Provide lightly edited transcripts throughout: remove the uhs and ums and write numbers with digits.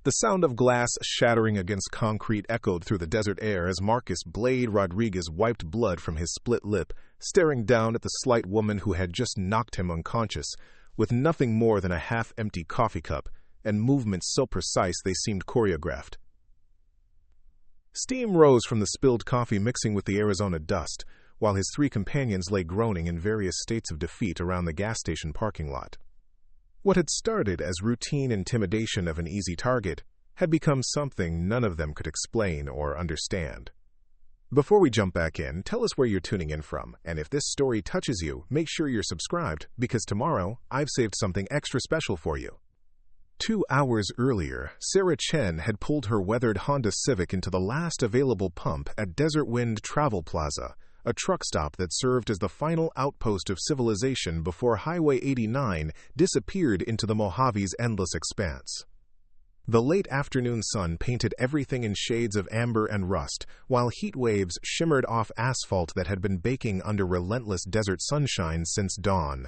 The sound of glass shattering against concrete echoed through the desert air as Marcus Blade Rodriguez wiped blood from his split lip, staring down at the slight woman who had just knocked him unconscious, with nothing more than a half-empty coffee cup, and movements so precise they seemed choreographed. Steam rose from the spilled coffee mixing with the Arizona dust, while his three companions lay groaning in various states of defeat around the gas station parking lot. What had started as routine intimidation of an easy target had become something none of them could explain or understand. Before we jump back in, tell us where you're tuning in from, and if this story touches you, make sure you're subscribed, because tomorrow I've saved something extra special for you. 2 hours earlier, Sarah Chen had pulled her weathered Honda Civic into the last available pump at Desert Wind Travel Plaza, a truck stop that served as the final outpost of civilization before Highway 89 disappeared into the Mojave's endless expanse. The late afternoon sun painted everything in shades of amber and rust, while heat waves shimmered off asphalt that had been baking under relentless desert sunshine since dawn.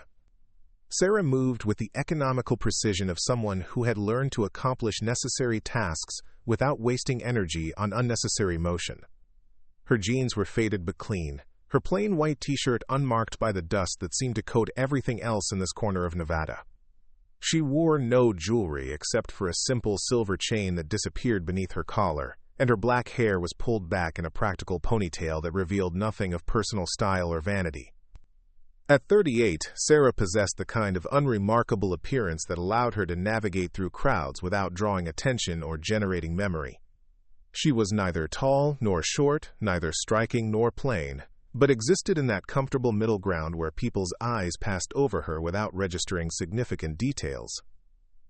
Sarah moved with the economical precision of someone who had learned to accomplish necessary tasks without wasting energy on unnecessary motion. Her jeans were faded but clean, her plain white t-shirt unmarked by the dust that seemed to coat everything else in this corner of Nevada. She wore no jewelry except for a simple silver chain that disappeared beneath her collar, and her black hair was pulled back in a practical ponytail that revealed nothing of personal style or vanity. At 38, Sarah possessed the kind of unremarkable appearance that allowed her to navigate through crowds without drawing attention or generating memory. She was neither tall nor short, neither striking nor plain, but existed in that comfortable middle ground where people's eyes passed over her without registering significant details.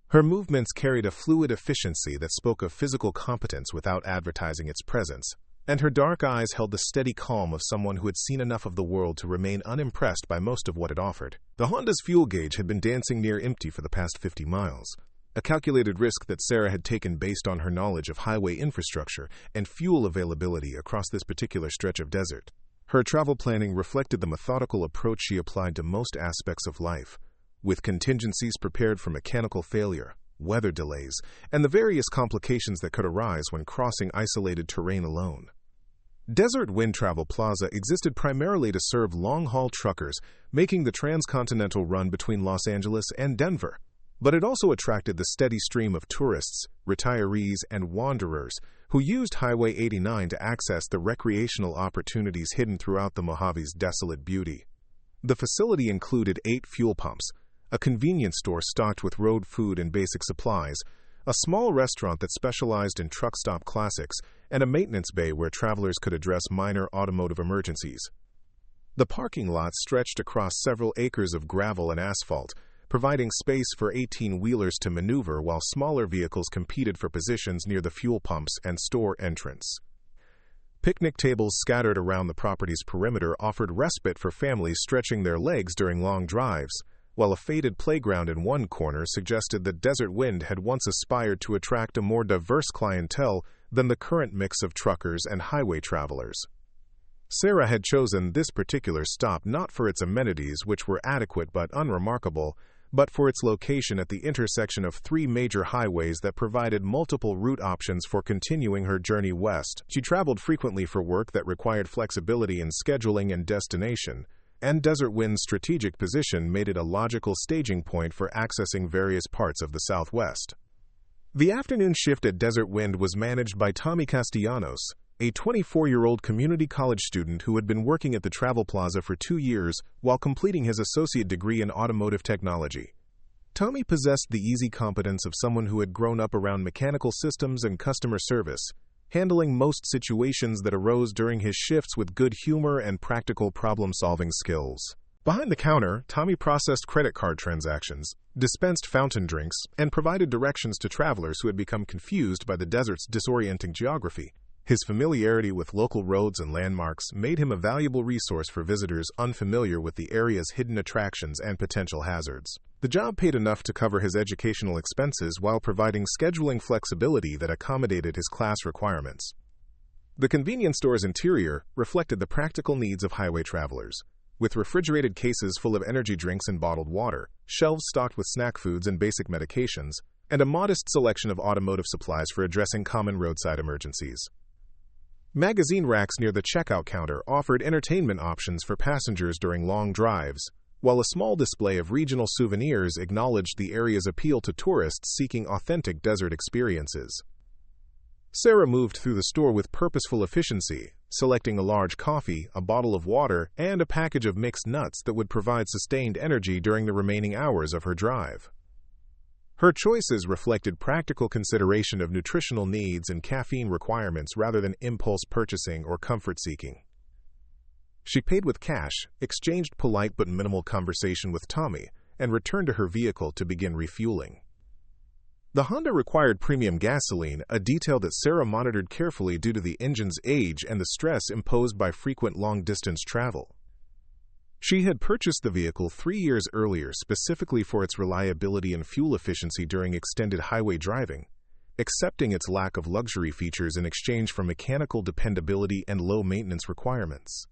Her movements carried a fluid efficiency that spoke of physical competence without advertising its presence, and her dark eyes held the steady calm of someone who had seen enough of the world to remain unimpressed by most of what it offered. The Honda's fuel gauge had been dancing near empty for the past 50 miles, a calculated risk that Sarah had taken based on her knowledge of highway infrastructure and fuel availability across this particular stretch of desert. Her travel planning reflected the methodical approach she applied to most aspects of life, with contingencies prepared for mechanical failure, weather delays, and the various complications that could arise when crossing isolated terrain alone. Desert Wind Travel Plaza existed primarily to serve long-haul truckers making the transcontinental run between Los Angeles and Denver, but it also attracted the steady stream of tourists, retirees, and wanderers who used Highway 89 to access the recreational opportunities hidden throughout the Mojave's desolate beauty. The facility included 8 fuel pumps, a convenience store stocked with road food and basic supplies, a small restaurant that specialized in truck stop classics, and a maintenance bay where travelers could address minor automotive emergencies. The parking lot stretched across several acres of gravel and asphalt, providing space for 18-wheelers to maneuver while smaller vehicles competed for positions near the fuel pumps and store entrance. Picnic tables scattered around the property's perimeter offered respite for families stretching their legs during long drives, while a faded playground in one corner suggested that Desert Wind had once aspired to attract a more diverse clientele than the current mix of truckers and highway travelers. Sarah had chosen this particular stop not for its amenities, which were adequate but unremarkable, but for its location at the intersection of 3 major highways that provided multiple route options for continuing her journey west. She traveled frequently for work that required flexibility in scheduling and destination, and Desert Wind's strategic position made it a logical staging point for accessing various parts of the Southwest. The afternoon shift at Desert Wind was managed by Tommy Castellanos, a 24-year-old community college student who had been working at the Travel Plaza for 2 years while completing his associate degree in automotive technology. Tommy possessed the easy competence of someone who had grown up around mechanical systems and customer service, handling most situations that arose during his shifts with good humor and practical problem-solving skills. Behind the counter, Tommy processed credit card transactions, dispensed fountain drinks, and provided directions to travelers who had become confused by the desert's disorienting geography. His familiarity with local roads and landmarks made him a valuable resource for visitors unfamiliar with the area's hidden attractions and potential hazards. The job paid enough to cover his educational expenses while providing scheduling flexibility that accommodated his class requirements. The convenience store's interior reflected the practical needs of highway travelers, with refrigerated cases full of energy drinks and bottled water, shelves stocked with snack foods and basic medications, and a modest selection of automotive supplies for addressing common roadside emergencies. Magazine racks near the checkout counter offered entertainment options for passengers during long drives, while a small display of regional souvenirs acknowledged the area's appeal to tourists seeking authentic desert experiences. Sarah moved through the store with purposeful efficiency, selecting a large coffee, a bottle of water, and a package of mixed nuts that would provide sustained energy during the remaining hours of her drive. Her choices reflected practical consideration of nutritional needs and caffeine requirements rather than impulse purchasing or comfort seeking. She paid with cash, exchanged polite but minimal conversation with Tommy, and returned to her vehicle to begin refueling. The Honda required premium gasoline, a detail that Sarah monitored carefully due to the engine's age and the stress imposed by frequent long-distance travel. She had purchased the vehicle 3 years earlier specifically for its reliability and fuel efficiency during extended highway driving, accepting its lack of luxury features in exchange for mechanical dependability and low maintenance requirements.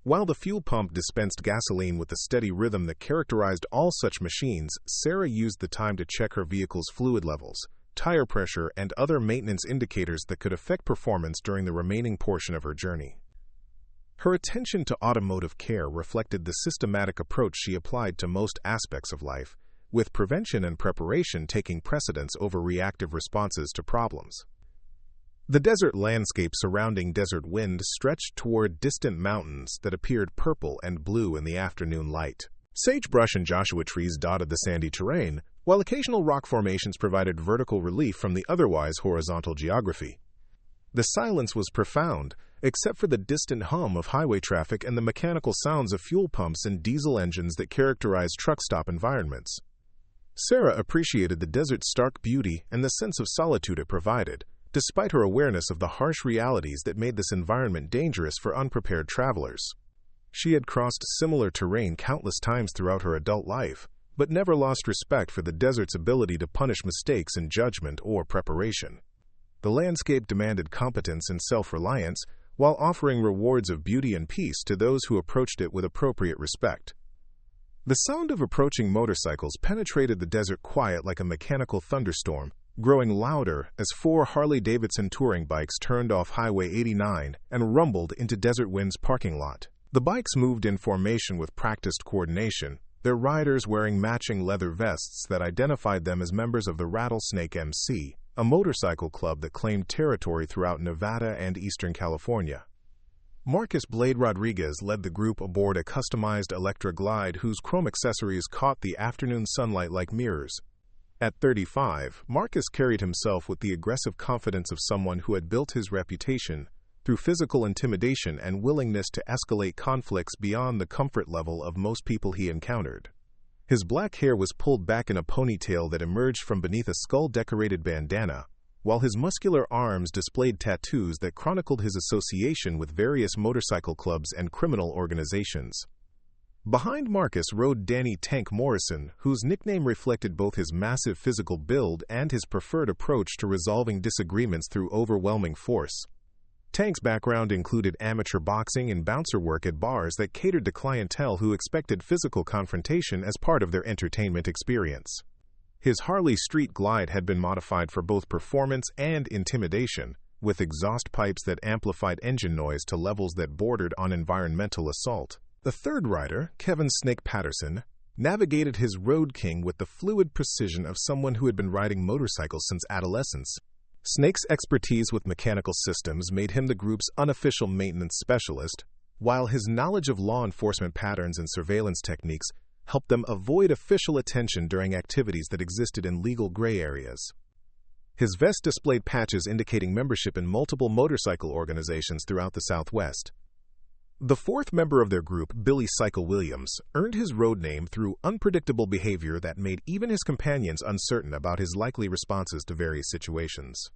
While the fuel pump dispensed gasoline with the steady rhythm that characterized all such machines, Sarah used the time to check her vehicle's fluid levels, tire pressure, and other maintenance indicators that could affect performance during the remaining portion of her journey. Her attention to automotive care reflected the systematic approach she applied to most aspects of life, with prevention and preparation taking precedence over reactive responses to problems. The desert landscape surrounding Desert Wind stretched toward distant mountains that appeared purple and blue in the afternoon light. Sagebrush and Joshua trees dotted the sandy terrain, while occasional rock formations provided vertical relief from the otherwise horizontal geography. The silence was profound, except for the distant hum of highway traffic and the mechanical sounds of fuel pumps and diesel engines that characterized truck stop environments. Sarah appreciated the desert's stark beauty and the sense of solitude it provided, despite her awareness of the harsh realities that made this environment dangerous for unprepared travelers. She had crossed similar terrain countless times throughout her adult life, but never lost respect for the desert's ability to punish mistakes in judgment or preparation. The landscape demanded competence and self-reliance, while offering rewards of beauty and peace to those who approached it with appropriate respect. The sound of approaching motorcycles penetrated the desert quiet like a mechanical thunderstorm, growing louder as 4 Harley-Davidson touring bikes turned off Highway 89 and rumbled into Desert Wind's parking lot. The bikes moved in formation with practiced coordination, their riders wearing matching leather vests that identified them as members of the Rattlesnake MC, a motorcycle club that claimed territory throughout Nevada and Eastern California. Marcus Blade Rodriguez led the group aboard a customized Electra Glide whose chrome accessories caught the afternoon sunlight like mirrors. At 35, Marcus carried himself with the aggressive confidence of someone who had built his reputation through physical intimidation and willingness to escalate conflicts beyond the comfort level of most people he encountered. His black hair was pulled back in a ponytail that emerged from beneath a skull-decorated bandana, while his muscular arms displayed tattoos that chronicled his association with various motorcycle clubs and criminal organizations. Behind Marcus rode Danny "Tank" Morrison, whose nickname reflected both his massive physical build and his preferred approach to resolving disagreements through overwhelming force. Tank's background included amateur boxing and bouncer work at bars that catered to clientele who expected physical confrontation as part of their entertainment experience. His Harley Street Glide had been modified for both performance and intimidation, with exhaust pipes that amplified engine noise to levels that bordered on environmental assault. The third rider, Kevin "Snake" Patterson, navigated his Road King with the fluid precision of someone who had been riding motorcycles since adolescence. Snake's expertise with mechanical systems made him the group's unofficial maintenance specialist, while his knowledge of law enforcement patterns and surveillance techniques helped them avoid official attention during activities that existed in legal gray areas. His vest displayed patches indicating membership in multiple motorcycle organizations throughout the Southwest. The fourth member of their group, Billy "Cycle" Williams, earned his road name through unpredictable behavior that made even his companions uncertain about his likely responses to various situations.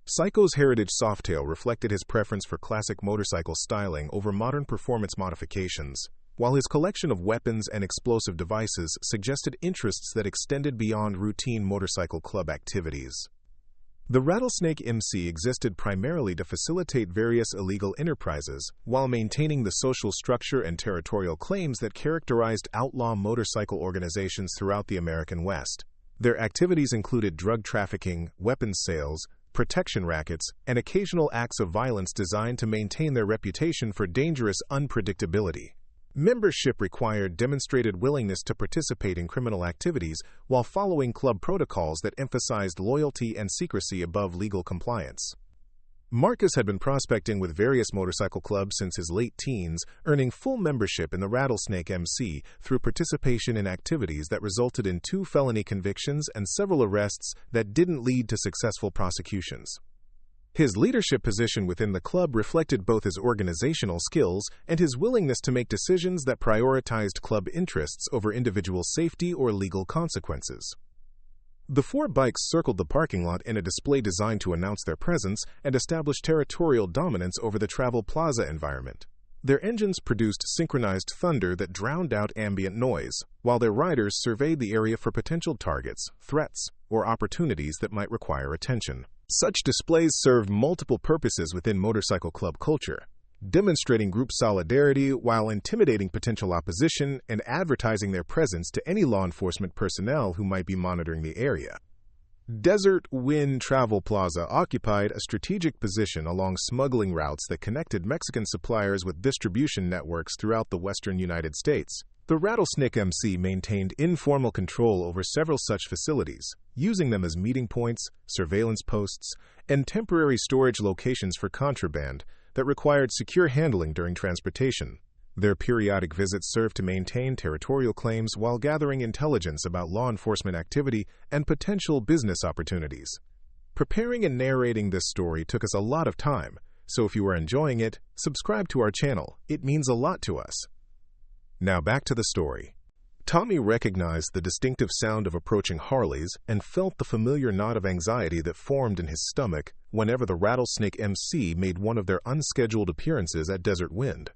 Psycho's heritage softail reflected his preference for classic motorcycle styling over modern performance modifications, while his collection of weapons and explosive devices suggested interests that extended beyond routine motorcycle club activities. The Rattlesnake MC existed primarily to facilitate various illegal enterprises, while maintaining the social structure and territorial claims that characterized outlaw motorcycle organizations throughout the American West. Their activities included drug trafficking, weapons sales, protection rackets, and occasional acts of violence designed to maintain their reputation for dangerous unpredictability. Membership required demonstrated willingness to participate in criminal activities while following club protocols that emphasized loyalty and secrecy above legal compliance. Marcus had been prospecting with various motorcycle clubs since his late teens, earning full membership in the Rattlesnake MC through participation in activities that resulted in 2 felony convictions and several arrests that didn't lead to successful prosecutions. His leadership position within the club reflected both his organizational skills and his willingness to make decisions that prioritized club interests over individual safety or legal consequences. The 4 bikes circled the parking lot in a display designed to announce their presence and establish territorial dominance over the Travel Plaza environment. Their engines produced synchronized thunder that drowned out ambient noise, while their riders surveyed the area for potential targets, threats, or opportunities that might require attention. Such displays served multiple purposes within motorcycle club culture, demonstrating group solidarity while intimidating potential opposition and advertising their presence to any law enforcement personnel who might be monitoring the area. Desert Wind Travel Plaza occupied a strategic position along smuggling routes that connected Mexican suppliers with distribution networks throughout the western United States. The Rattlesnake MC maintained informal control over several such facilities, using them as meeting points, surveillance posts, and temporary storage locations for contraband that required secure handling during transportation. Their periodic visits served to maintain territorial claims while gathering intelligence about law enforcement activity and potential business opportunities. Preparing and narrating this story took us a lot of time, so if you are enjoying it, subscribe to our channel. It means a lot to us. Now back to the story. Tommy recognized the distinctive sound of approaching Harleys and felt the familiar knot of anxiety that formed in his stomach whenever the Rattlesnake MC made one of their unscheduled appearances at Desert Wind.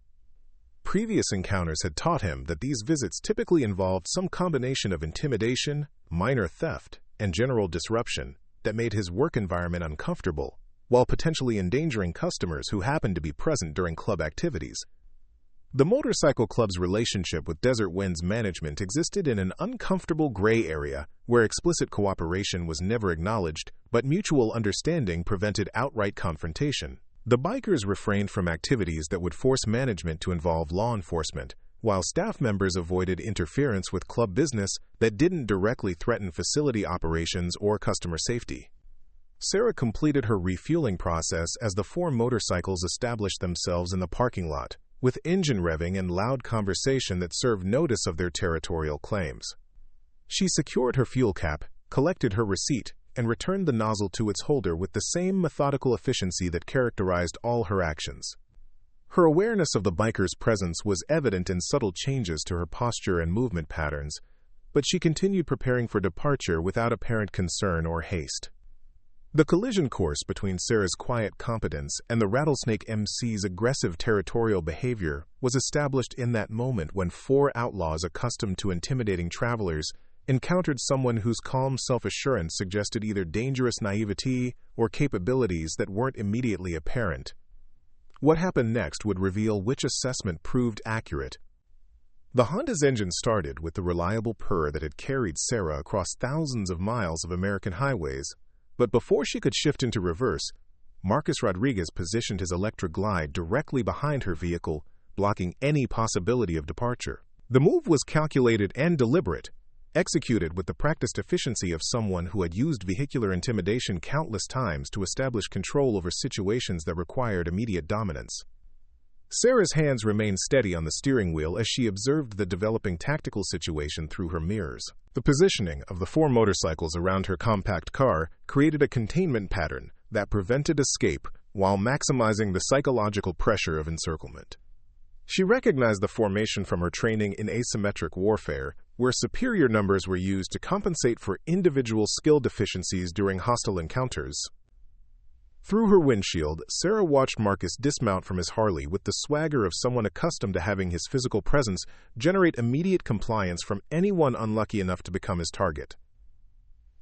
Previous encounters had taught him that these visits typically involved some combination of intimidation, minor theft, and general disruption that made his work environment uncomfortable, while potentially endangering customers who happened to be present during club activities. The motorcycle club's relationship with Desert Wind's management existed in an uncomfortable gray area where explicit cooperation was never acknowledged, but mutual understanding prevented outright confrontation. The bikers refrained from activities that would force management to involve law enforcement, while staff members avoided interference with club business that didn't directly threaten facility operations or customer safety. Sarah completed her refueling process as the 4 motorcycles established themselves in the parking lot, with engine revving and loud conversation that served notice of their territorial claims. She secured her fuel cap, collected her receipt, and returned the nozzle to its holder with the same methodical efficiency that characterized all her actions. Her awareness of the biker's presence was evident in subtle changes to her posture and movement patterns, but she continued preparing for departure without apparent concern or haste. The collision course between Sarah's quiet competence and the Rattlesnake MC's aggressive territorial behavior was established in that moment when 4 outlaws accustomed to intimidating travelers encountered someone whose calm self-assurance suggested either dangerous naivety or capabilities that weren't immediately apparent. What happened next would reveal which assessment proved accurate. The Honda's engine started with the reliable purr that had carried Sarah across thousands of miles of American highways, but before she could shift into reverse, Marcus Rodriguez positioned his electric glide directly behind her vehicle, blocking any possibility of departure. The move was calculated and deliberate, executed with the practiced efficiency of someone who had used vehicular intimidation countless times to establish control over situations that required immediate dominance. Sarah's hands remained steady on the steering wheel as she observed the developing tactical situation through her mirrors. The positioning of the 4 motorcycles around her compact car created a containment pattern that prevented escape while maximizing the psychological pressure of encirclement. She recognized the formation from her training in asymmetric warfare, where superior numbers were used to compensate for individual skill deficiencies during hostile encounters. Through her windshield, Sarah watched Marcus dismount from his Harley with the swagger of someone accustomed to having his physical presence generate immediate compliance from anyone unlucky enough to become his target.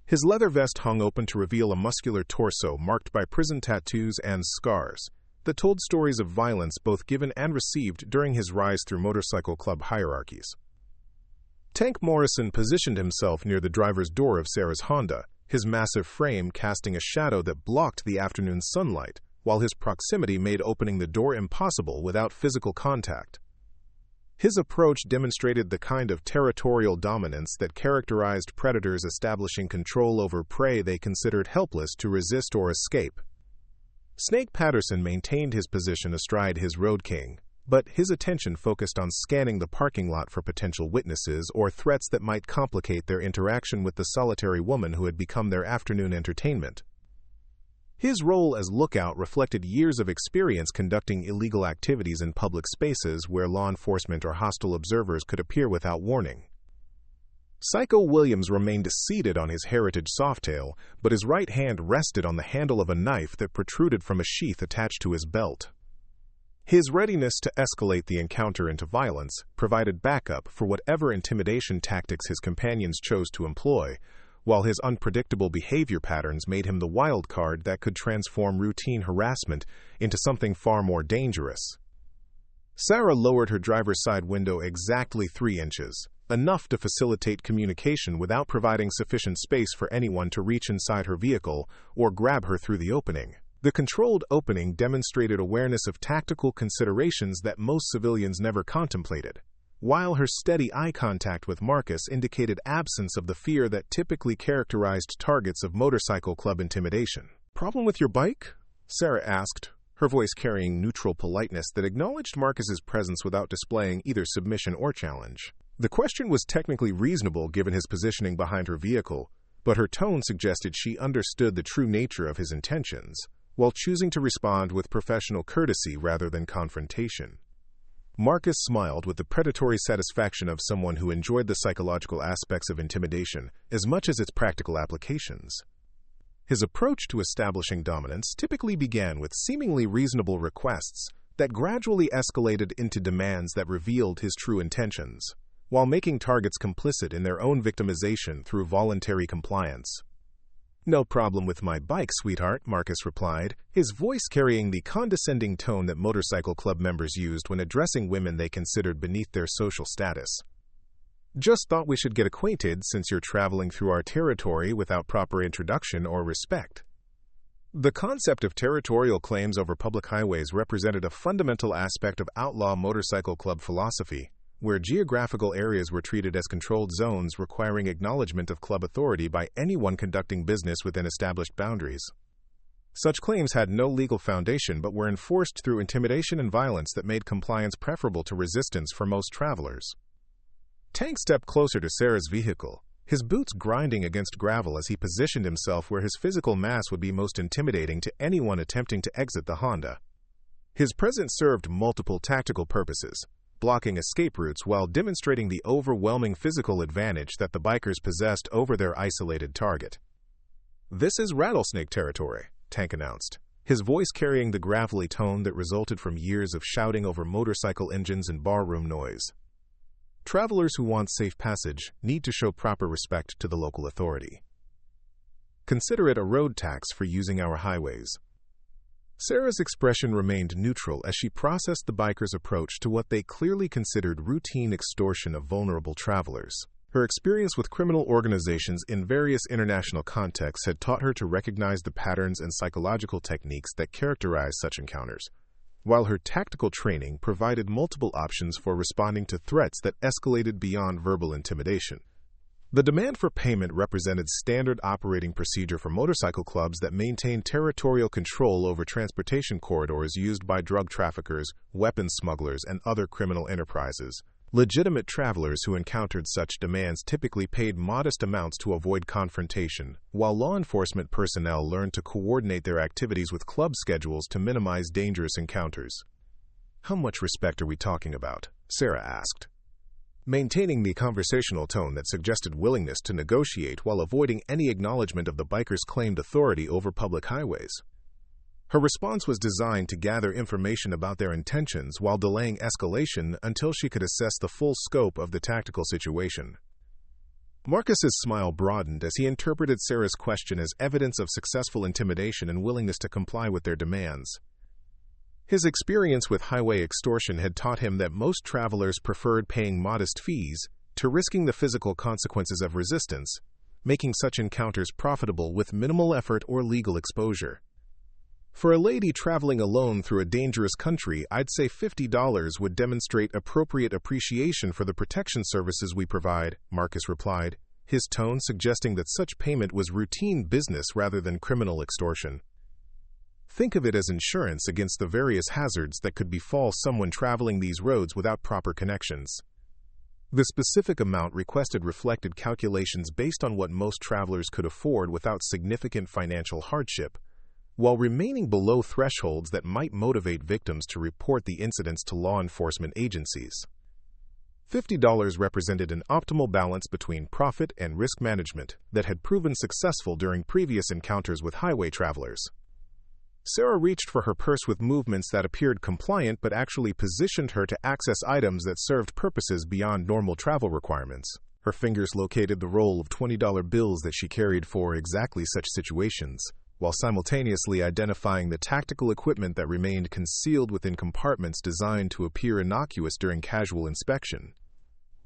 His leather vest hung open to reveal a muscular torso marked by prison tattoos and scars that told stories of violence both given and received during his rise through motorcycle club hierarchies. Tank Morrison positioned himself near the driver's door of Sarah's Honda, his massive frame casting a shadow that blocked the afternoon sunlight, while his proximity made opening the door impossible without physical contact. His approach demonstrated the kind of territorial dominance that characterized predators establishing control over prey they considered helpless to resist or escape. Snake Patterson maintained his position astride his Road King, but his attention focused on scanning the parking lot for potential witnesses or threats that might complicate their interaction with the solitary woman who had become their afternoon entertainment. His role as lookout reflected years of experience conducting illegal activities in public spaces where law enforcement or hostile observers could appear without warning. Psycho Williams remained seated on his heritage softail, but his right hand rested on the handle of a knife that protruded from a sheath attached to his belt. His readiness to escalate the encounter into violence provided backup for whatever intimidation tactics his companions chose to employ, while his unpredictable behavior patterns made him the wild card that could transform routine harassment into something far more dangerous. Sarah lowered her driver's side window exactly 3 inches, enough to facilitate communication without providing sufficient space for anyone to reach inside her vehicle or grab her through the opening. The controlled opening demonstrated awareness of tactical considerations that most civilians never contemplated, while her steady eye contact with Marcus indicated absence of the fear that typically characterized targets of motorcycle club intimidation. "Problem with your bike?" Sarah asked, her voice carrying neutral politeness that acknowledged Marcus's presence without displaying either submission or challenge. The question was technically reasonable given his positioning behind her vehicle, but her tone suggested she understood the true nature of his intentions, while choosing to respond with professional courtesy rather than confrontation. Marcus smiled with the predatory satisfaction of someone who enjoyed the psychological aspects of intimidation as much as its practical applications. His approach to establishing dominance typically began with seemingly reasonable requests that gradually escalated into demands that revealed his true intentions, while making targets complicit in their own victimization through voluntary compliance. "No problem with my bike, sweetheart," Marcus replied, his voice carrying the condescending tone that motorcycle club members used when addressing women they considered beneath their social status. "Just thought we should get acquainted since you're traveling through our territory without proper introduction or respect." The concept of territorial claims over public highways represented a fundamental aspect of outlaw motorcycle club philosophy, where geographical areas were treated as controlled zones requiring acknowledgement of club authority by anyone conducting business within established boundaries. Such claims had no legal foundation but were enforced through intimidation and violence that made compliance preferable to resistance for most travelers. Tank stepped closer to Sarah's vehicle, his boots grinding against gravel as he positioned himself where his physical mass would be most intimidating to anyone attempting to exit the Honda. His presence served multiple tactical purposes, blocking escape routes while demonstrating the overwhelming physical advantage that the bikers possessed over their isolated target. "This is rattlesnake territory," Tank announced, his voice carrying the gravelly tone that resulted from years of shouting over motorcycle engines and barroom noise. "Travelers who want safe passage need to show proper respect to the local authority. Consider it a road tax for using our highways." Sarah's expression remained neutral as she processed the bikers' approach to what they clearly considered routine extortion of vulnerable travelers. Her experience with criminal organizations in various international contexts had taught her to recognize the patterns and psychological techniques that characterize such encounters, while her tactical training provided multiple options for responding to threats that escalated beyond verbal intimidation. The demand for payment represented standard operating procedure for motorcycle clubs that maintained territorial control over transportation corridors used by drug traffickers, weapons smugglers, and other criminal enterprises. Legitimate travelers who encountered such demands typically paid modest amounts to avoid confrontation, while law enforcement personnel learned to coordinate their activities with club schedules to minimize dangerous encounters. "How much respect are we talking about?" Sarah asked, maintaining the conversational tone that suggested willingness to negotiate while avoiding any acknowledgement of the bikers' claimed authority over public highways. Her response was designed to gather information about their intentions while delaying escalation until she could assess the full scope of the tactical situation. Marcus's smile broadened as he interpreted Sarah's question as evidence of successful intimidation and willingness to comply with their demands. His experience with highway extortion had taught him that most travelers preferred paying modest fees, to risking the physical consequences of resistance, making such encounters profitable with minimal effort or legal exposure. For a lady traveling alone through a dangerous country, I'd say $50 would demonstrate appropriate appreciation for the protection services we provide, Marcus replied, his tone suggesting that such payment was routine business rather than criminal extortion. Think of it as insurance against the various hazards that could befall someone traveling these roads without proper connections. The specific amount requested reflected calculations based on what most travelers could afford without significant financial hardship, while remaining below thresholds that might motivate victims to report the incidents to law enforcement agencies. $50 represented an optimal balance between profit and risk management that had proven successful during previous encounters with highway travelers. Sarah reached for her purse with movements that appeared compliant but actually positioned her to access items that served purposes beyond normal travel requirements. Her fingers located the roll of $20 bills that she carried for exactly such situations, while simultaneously identifying the tactical equipment that remained concealed within compartments designed to appear innocuous during casual inspection.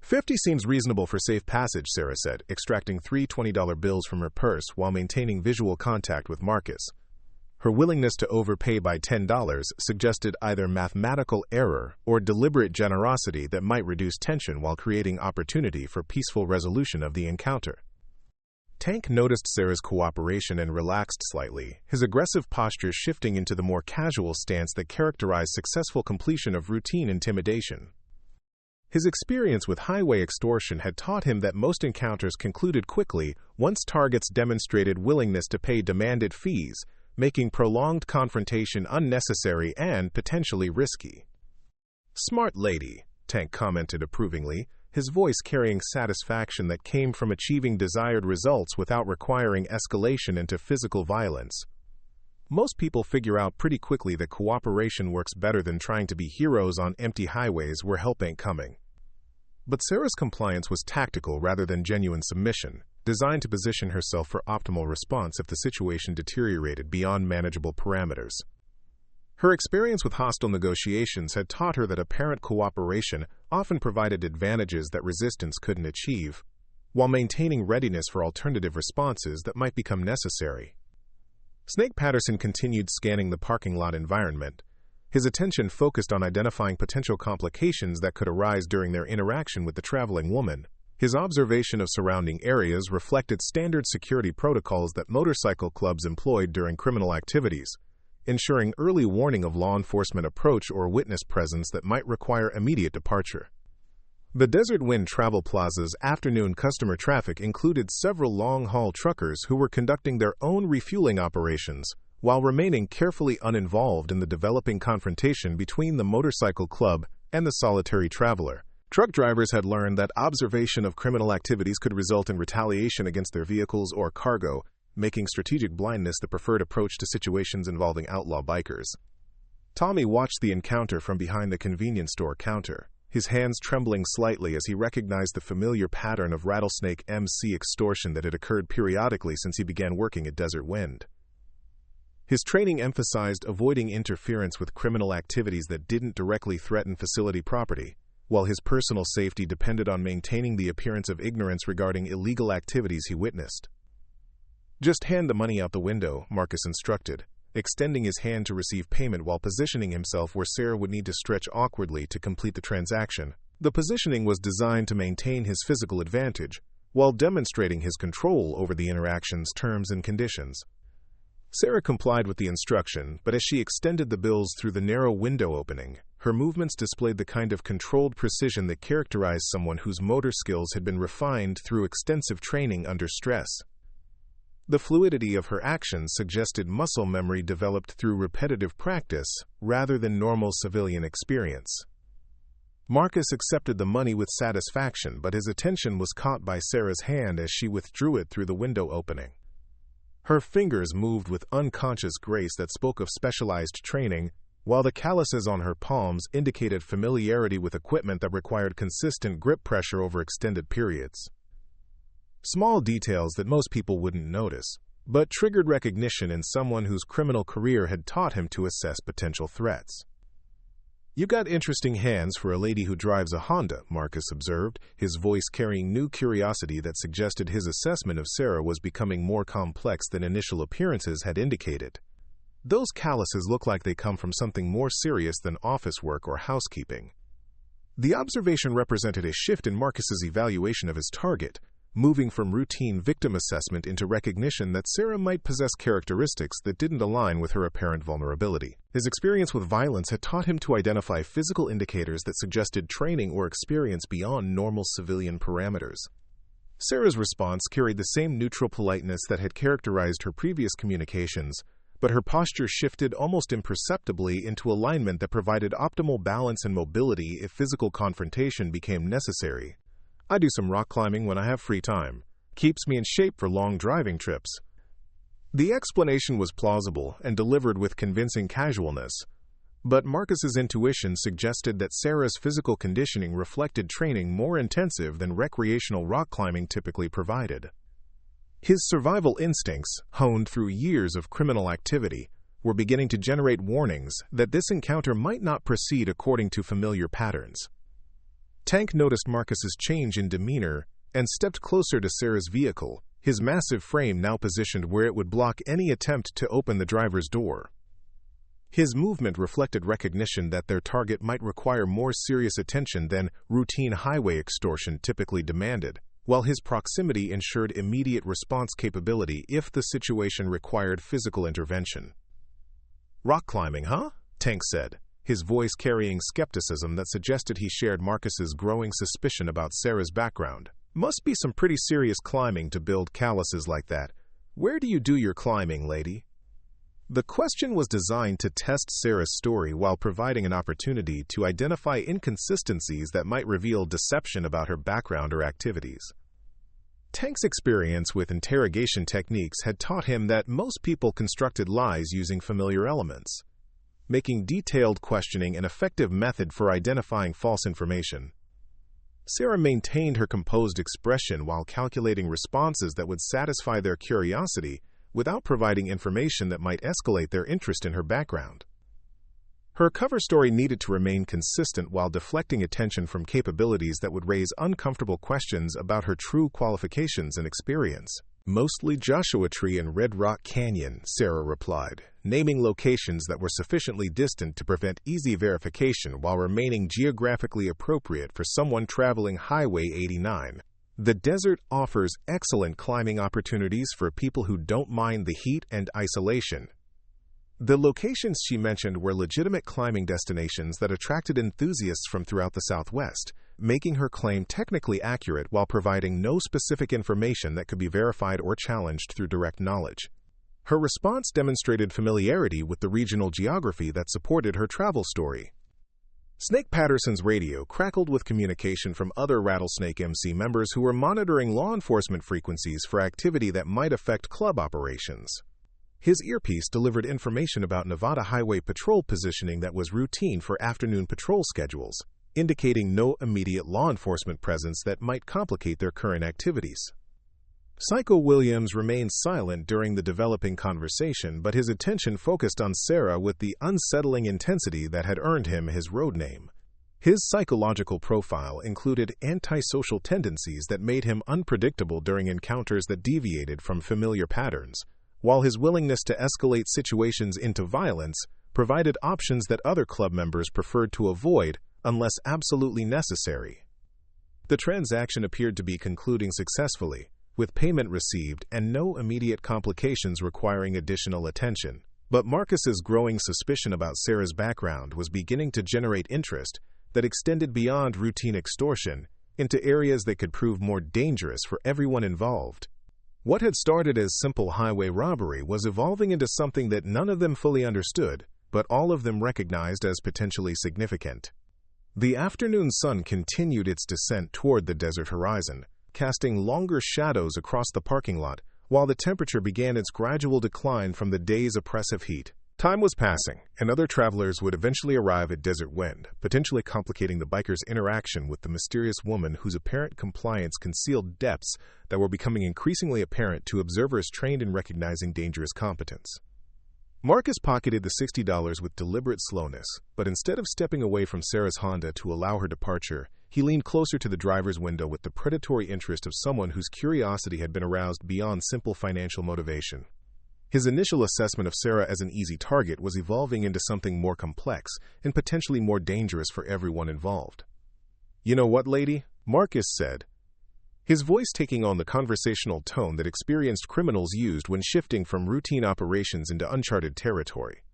$50 seems reasonable for safe passage, Sarah said, extracting three $20 bills from her purse while maintaining visual contact with Marcus. Her willingness to overpay by $10 suggested either mathematical error or deliberate generosity that might reduce tension while creating opportunity for peaceful resolution of the encounter. Tank noticed Sarah's cooperation and relaxed slightly, his aggressive posture shifting into the more casual stance that characterized successful completion of routine intimidation. His experience with highway extortion had taught him that most encounters concluded quickly once targets demonstrated willingness to pay demanded fees, making prolonged confrontation unnecessary and potentially risky. "Smart lady," Tank commented approvingly, his voice carrying satisfaction that came from achieving desired results without requiring escalation into physical violence. Most people figure out pretty quickly that cooperation works better than trying to be heroes on empty highways where help ain't coming. But Sarah's compliance was tactical rather than genuine submission, designed to position herself for optimal response if the situation deteriorated beyond manageable parameters. Her experience with hostile negotiations had taught her that apparent cooperation often provided advantages that resistance couldn't achieve, while maintaining readiness for alternative responses that might become necessary. Snake Patterson continued scanning the parking lot environment, his attention focused on identifying potential complications that could arise during their interaction with the traveling woman. His observation of surrounding areas reflected standard security protocols that motorcycle clubs employed during criminal activities, ensuring early warning of law enforcement approach or witness presence that might require immediate departure. The Desert Wind Travel Plaza's afternoon customer traffic included several long-haul truckers who were conducting their own refueling operations while remaining carefully uninvolved in the developing confrontation between the motorcycle club and the solitary traveler. Truck drivers had learned that observation of criminal activities could result in retaliation against their vehicles or cargo, making strategic blindness the preferred approach to situations involving outlaw bikers. Tommy watched the encounter from behind the convenience store counter, his hands trembling slightly as he recognized the familiar pattern of rattlesnake MC extortion that had occurred periodically since he began working at Desert Wind. His training emphasized avoiding interference with criminal activities that didn't directly threaten facility property, while his personal safety depended on maintaining the appearance of ignorance regarding illegal activities he witnessed. "Just hand the money out the window," Marcus instructed, extending his hand to receive payment while positioning himself where Sarah would need to stretch awkwardly to complete the transaction. The positioning was designed to maintain his physical advantage, while demonstrating his control over the interaction's terms and conditions. Sarah complied with the instruction, but as she extended the bills through the narrow window opening, her movements displayed the kind of controlled precision that characterized someone whose motor skills had been refined through extensive training under stress. The fluidity of her actions suggested muscle memory developed through repetitive practice rather than normal civilian experience. Marcus accepted the money with satisfaction, but his attention was caught by Sarah's hand as she withdrew it through the window opening. Her fingers moved with unconscious grace that spoke of specialized training, while the calluses on her palms indicated familiarity with equipment that required consistent grip pressure over extended periods. Small details that most people wouldn't notice, but triggered recognition in someone whose criminal career had taught him to assess potential threats. "You got interesting hands for a lady who drives a Honda," Marcus observed, his voice carrying new curiosity that suggested his assessment of Sarah was becoming more complex than initial appearances had indicated. "Those calluses look like they come from something more serious than office work or housekeeping." The observation represented a shift in Marcus's evaluation of his target, moving from routine victim assessment into recognition that Sarah might possess characteristics that didn't align with her apparent vulnerability. His experience with violence had taught him to identify physical indicators that suggested training or experience beyond normal civilian parameters. Sarah's response carried the same neutral politeness that had characterized her previous communications, but her posture shifted almost imperceptibly into alignment that provided optimal balance and mobility if physical confrontation became necessary. "I do some rock climbing when I have free time. Keeps me in shape for long driving trips." The explanation was plausible and delivered with convincing casualness, but Marcus's intuition suggested that Sarah's physical conditioning reflected training more intensive than recreational rock climbing typically provided. His survival instincts, honed through years of criminal activity, were beginning to generate warnings that this encounter might not proceed according to familiar patterns. Tank noticed Marcus's change in demeanor and stepped closer to Sarah's vehicle, his massive frame now positioned where it would block any attempt to open the driver's door. His movement reflected recognition that their target might require more serious attention than routine highway extortion typically demanded, while his proximity ensured immediate response capability if the situation required physical intervention. "Rock climbing, huh?" Tank said, his voice carrying skepticism that suggested he shared Marcus's growing suspicion about Sarah's background. "Must be some pretty serious climbing to build calluses like that. Where do you do your climbing, lady?" The question was designed to test Sarah's story while providing an opportunity to identify inconsistencies that might reveal deception about her background or activities. Tank's experience with interrogation techniques had taught him that most people constructed lies using familiar elements, making detailed questioning an effective method for identifying false information. Sarah maintained her composed expression while calculating responses that would satisfy their curiosity without providing information that might escalate their interest in her background. Her cover story needed to remain consistent while deflecting attention from capabilities that would raise uncomfortable questions about her true qualifications and experience. "Mostly Joshua Tree and Red Rock Canyon," Sarah replied, naming locations that were sufficiently distant to prevent easy verification while remaining geographically appropriate for someone traveling Highway 89. "The desert offers excellent climbing opportunities for people who don't mind the heat and isolation." The locations she mentioned were legitimate climbing destinations that attracted enthusiasts from throughout the Southwest, making her claim technically accurate while providing no specific information that could be verified or challenged through direct knowledge. Her response demonstrated familiarity with the regional geography that supported her travel story. Snake Patterson's radio crackled with communication from other Rattlesnake MC members who were monitoring law enforcement frequencies for activity that might affect club operations. His earpiece delivered information about Nevada Highway Patrol positioning that was routine for afternoon patrol schedules, indicating no immediate law enforcement presence that might complicate their current activities. Psycho Williams remained silent during the developing conversation, but his attention focused on Sarah with the unsettling intensity that had earned him his road name. His psychological profile included antisocial tendencies that made him unpredictable during encounters that deviated from familiar patterns, while his willingness to escalate situations into violence provided options that other club members preferred to avoid unless absolutely necessary. The transaction appeared to be concluding successfully, with payment received and no immediate complications requiring additional attention. But Marcus's growing suspicion about Sarah's background was beginning to generate interest that extended beyond routine extortion into areas that could prove more dangerous for everyone involved. What had started as simple highway robbery was evolving into something that none of them fully understood, but all of them recognized as potentially significant. The afternoon sun continued its descent toward the desert horizon, casting longer shadows across the parking lot, while the temperature began its gradual decline from the day's oppressive heat. Time was passing, and other travelers would eventually arrive at Desert Wind, potentially complicating the bikers' interaction with the mysterious woman whose apparent compliance concealed depths that were becoming increasingly apparent to observers trained in recognizing dangerous competence. Marcus pocketed the $60 with deliberate slowness, but instead of stepping away from Sarah's Honda to allow her departure, he leaned closer to the driver's window with the predatory interest of someone whose curiosity had been aroused beyond simple financial motivation. His initial assessment of Sarah as an easy target was evolving into something more complex and potentially more dangerous for everyone involved. "You know what, lady?" Marcus said, his voice taking on the conversational tone that experienced criminals used when shifting from routine operations into uncharted territory.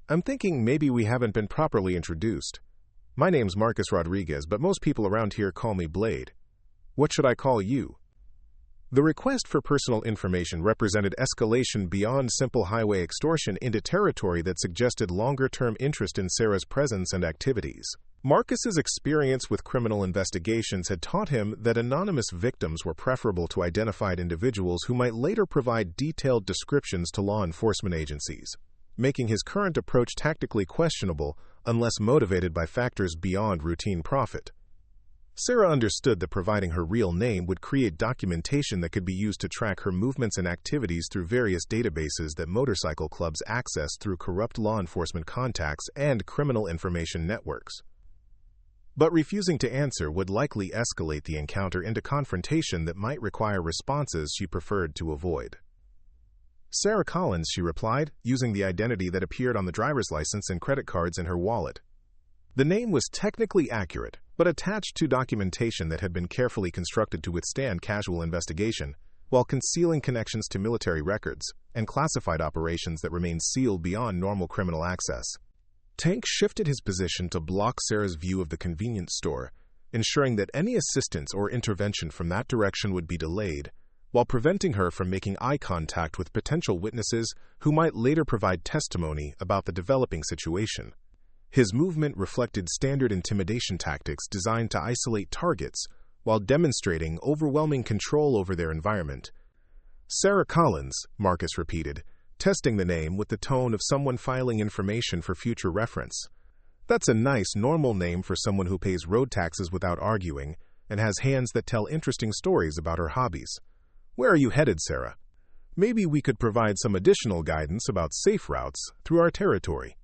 "I'm thinking maybe we haven't been properly introduced. My name's Marcus Rodriguez, but most people around here call me Blade. What should I call you?" The request for personal information represented escalation beyond simple highway extortion into territory that suggested longer-term interest in Sarah's presence and activities. Marcus's experience with criminal investigations had taught him that anonymous victims were preferable to identified individuals who might later provide detailed descriptions to law enforcement agencies, making his current approach tactically questionable unless motivated by factors beyond routine profit. Sarah understood that providing her real name would create documentation that could be used to track her movements and activities through various databases that motorcycle clubs access through corrupt law enforcement contacts and criminal information networks. But refusing to answer would likely escalate the encounter into confrontation that might require responses she preferred to avoid. "Sarah Collins," she replied, using the identity that appeared on the driver's license and credit cards in her wallet. The name was technically accurate, but attached to documentation that had been carefully constructed to withstand casual investigation, while concealing connections to military records and classified operations that remained sealed beyond normal criminal access. Tank shifted his position to block Sarah's view of the convenience store, ensuring that any assistance or intervention from that direction would be delayed, while preventing her from making eye contact with potential witnesses who might later provide testimony about the developing situation. His movement reflected standard intimidation tactics designed to isolate targets while demonstrating overwhelming control over their environment. "Sarah Collins," Marcus repeated, testing the name with the tone of someone filing information for future reference. "That's a nice, normal name for someone who pays road taxes without arguing and has hands that tell interesting stories about her hobbies. Where are you headed, Sarah? Maybe we could provide some additional guidance about safe routes through our territory."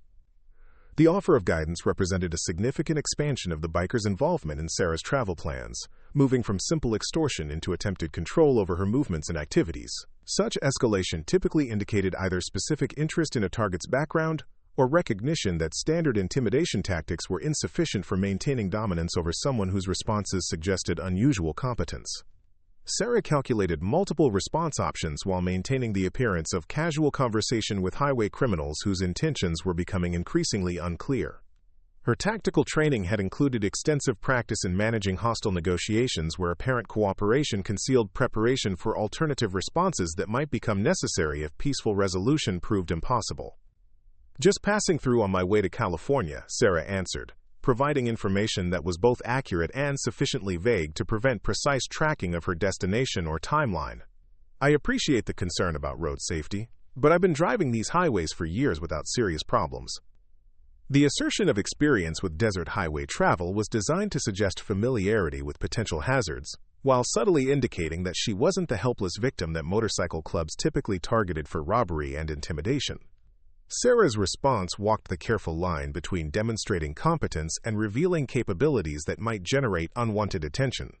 The offer of guidance represented a significant expansion of the biker's involvement in Sarah's travel plans, moving from simple extortion into attempted control over her movements and activities. Such escalation typically indicated either specific interest in a target's background or recognition that standard intimidation tactics were insufficient for maintaining dominance over someone whose responses suggested unusual competence. Sarah calculated multiple response options while maintaining the appearance of casual conversation with highway criminals whose intentions were becoming increasingly unclear. Her tactical training had included extensive practice in managing hostile negotiations where apparent cooperation concealed preparation for alternative responses that might become necessary if peaceful resolution proved impossible. "Just passing through on my way to California," Sarah answered, providing information that was both accurate and sufficiently vague to prevent precise tracking of her destination or timeline. "I appreciate the concern about road safety, but I've been driving these highways for years without serious problems." The assertion of experience with desert highway travel was designed to suggest familiarity with potential hazards, while subtly indicating that she wasn't the helpless victim that motorcycle clubs typically targeted for robbery and intimidation. Sarah's response walked the careful line between demonstrating competence and revealing capabilities that might generate unwanted attention.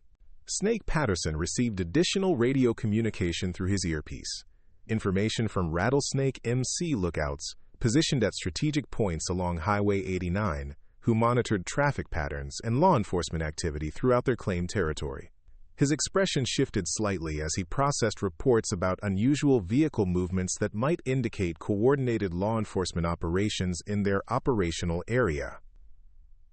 Snake Patterson received additional radio communication through his earpiece. Information from Rattlesnake MC lookouts, positioned at strategic points along Highway 89, who monitored traffic patterns and law enforcement activity throughout their claimed territory. His expression shifted slightly as he processed reports about unusual vehicle movements that might indicate coordinated law enforcement operations in their operational area.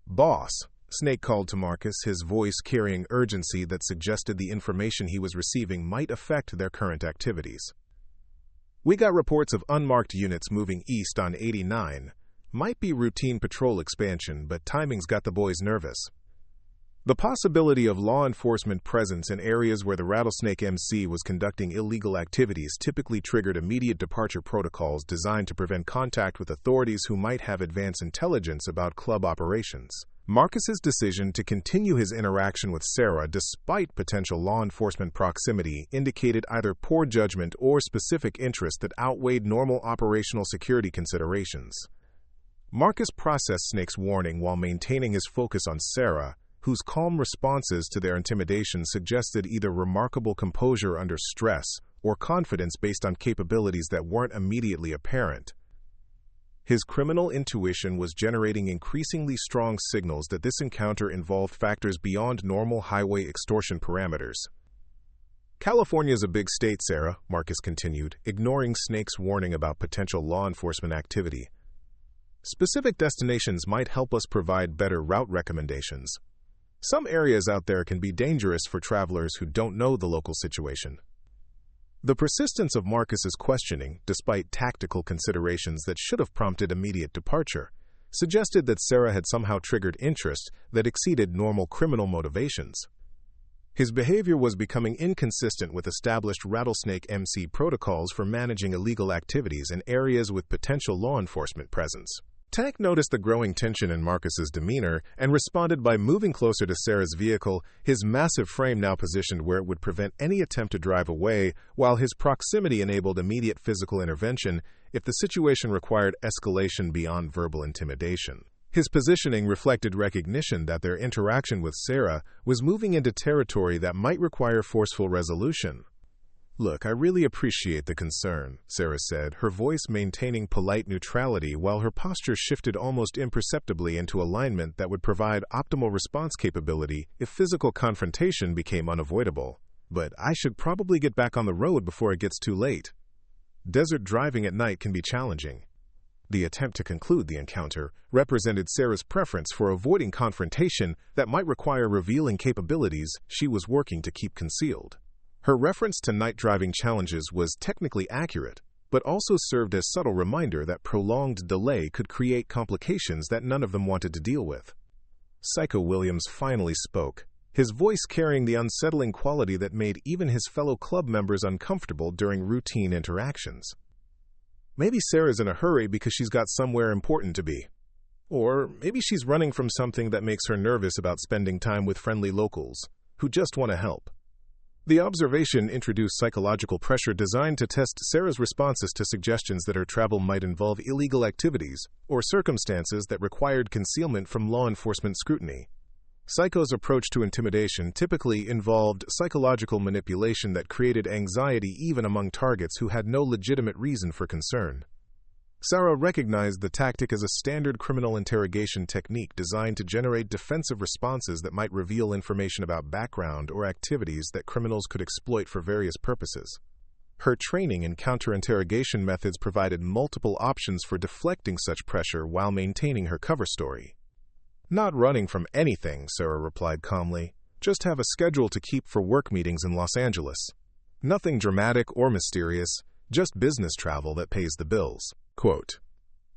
"Boss," Snake called to Marcus, his voice carrying urgency that suggested the information he was receiving might affect their current activities. "We got reports of unmarked units moving east on 89. Might be routine patrol expansion, but timing's got the boys nervous." The possibility of law enforcement presence in areas where the Rattlesnake MC was conducting illegal activities typically triggered immediate departure protocols designed to prevent contact with authorities who might have advance intelligence about club operations. Marcus's decision to continue his interaction with Sarah despite potential law enforcement proximity indicated either poor judgment or specific interest that outweighed normal operational security considerations. Marcus processed Snake's warning while maintaining his focus on Sarah, whose calm responses to their intimidation suggested either remarkable composure under stress or confidence based on capabilities that weren't immediately apparent. His criminal intuition was generating increasingly strong signals that this encounter involved factors beyond normal highway extortion parameters. "California's a big state, Sarah," Marcus continued, ignoring Snake's warning about potential law enforcement activity. "Specific destinations might help us provide better route recommendations. Some areas out there can be dangerous for travelers who don't know the local situation." The persistence of Marcus's questioning, despite tactical considerations that should have prompted immediate departure, suggested that Sarah had somehow triggered interest that exceeded normal criminal motivations. His behavior was becoming inconsistent with established Rattlesnake MC protocols for managing illegal activities in areas with potential law enforcement presence. Tank noticed the growing tension in Marcus's demeanor and responded by moving closer to Sarah's vehicle, his massive frame now positioned where it would prevent any attempt to drive away, while his proximity enabled immediate physical intervention if the situation required escalation beyond verbal intimidation. His positioning reflected recognition that their interaction with Sarah was moving into territory that might require forceful resolution. "Look, I really appreciate the concern," Sarah said, her voice maintaining polite neutrality while her posture shifted almost imperceptibly into alignment that would provide optimal response capability if physical confrontation became unavoidable. "But I should probably get back on the road before it gets too late. Desert driving at night can be challenging." The attempt to conclude the encounter represented Sarah's preference for avoiding confrontation that might require revealing capabilities she was working to keep concealed. Her reference to night driving challenges was technically accurate, but also served as subtle reminder that prolonged delay could create complications that none of them wanted to deal with. Psycho Williams finally spoke, his voice carrying the unsettling quality that made even his fellow club members uncomfortable during routine interactions. "Maybe Sarah's in a hurry because she's got somewhere important to be. Or maybe she's running from something that makes her nervous about spending time with friendly locals who just want to help." The observation introduced psychological pressure designed to test Sarah's responses to suggestions that her travel might involve illegal activities or circumstances that required concealment from law enforcement scrutiny. Psycho's approach to intimidation typically involved psychological manipulation that created anxiety even among targets who had no legitimate reason for concern. Sarah recognized the tactic as a standard criminal interrogation technique designed to generate defensive responses that might reveal information about background or activities that criminals could exploit for various purposes. Her training in counter-interrogation methods provided multiple options for deflecting such pressure while maintaining her cover story. "Not running from anything," Sarah replied calmly. "Just have a schedule to keep for work meetings in Los Angeles. Nothing dramatic or mysterious, just business travel that pays the bills." Quote,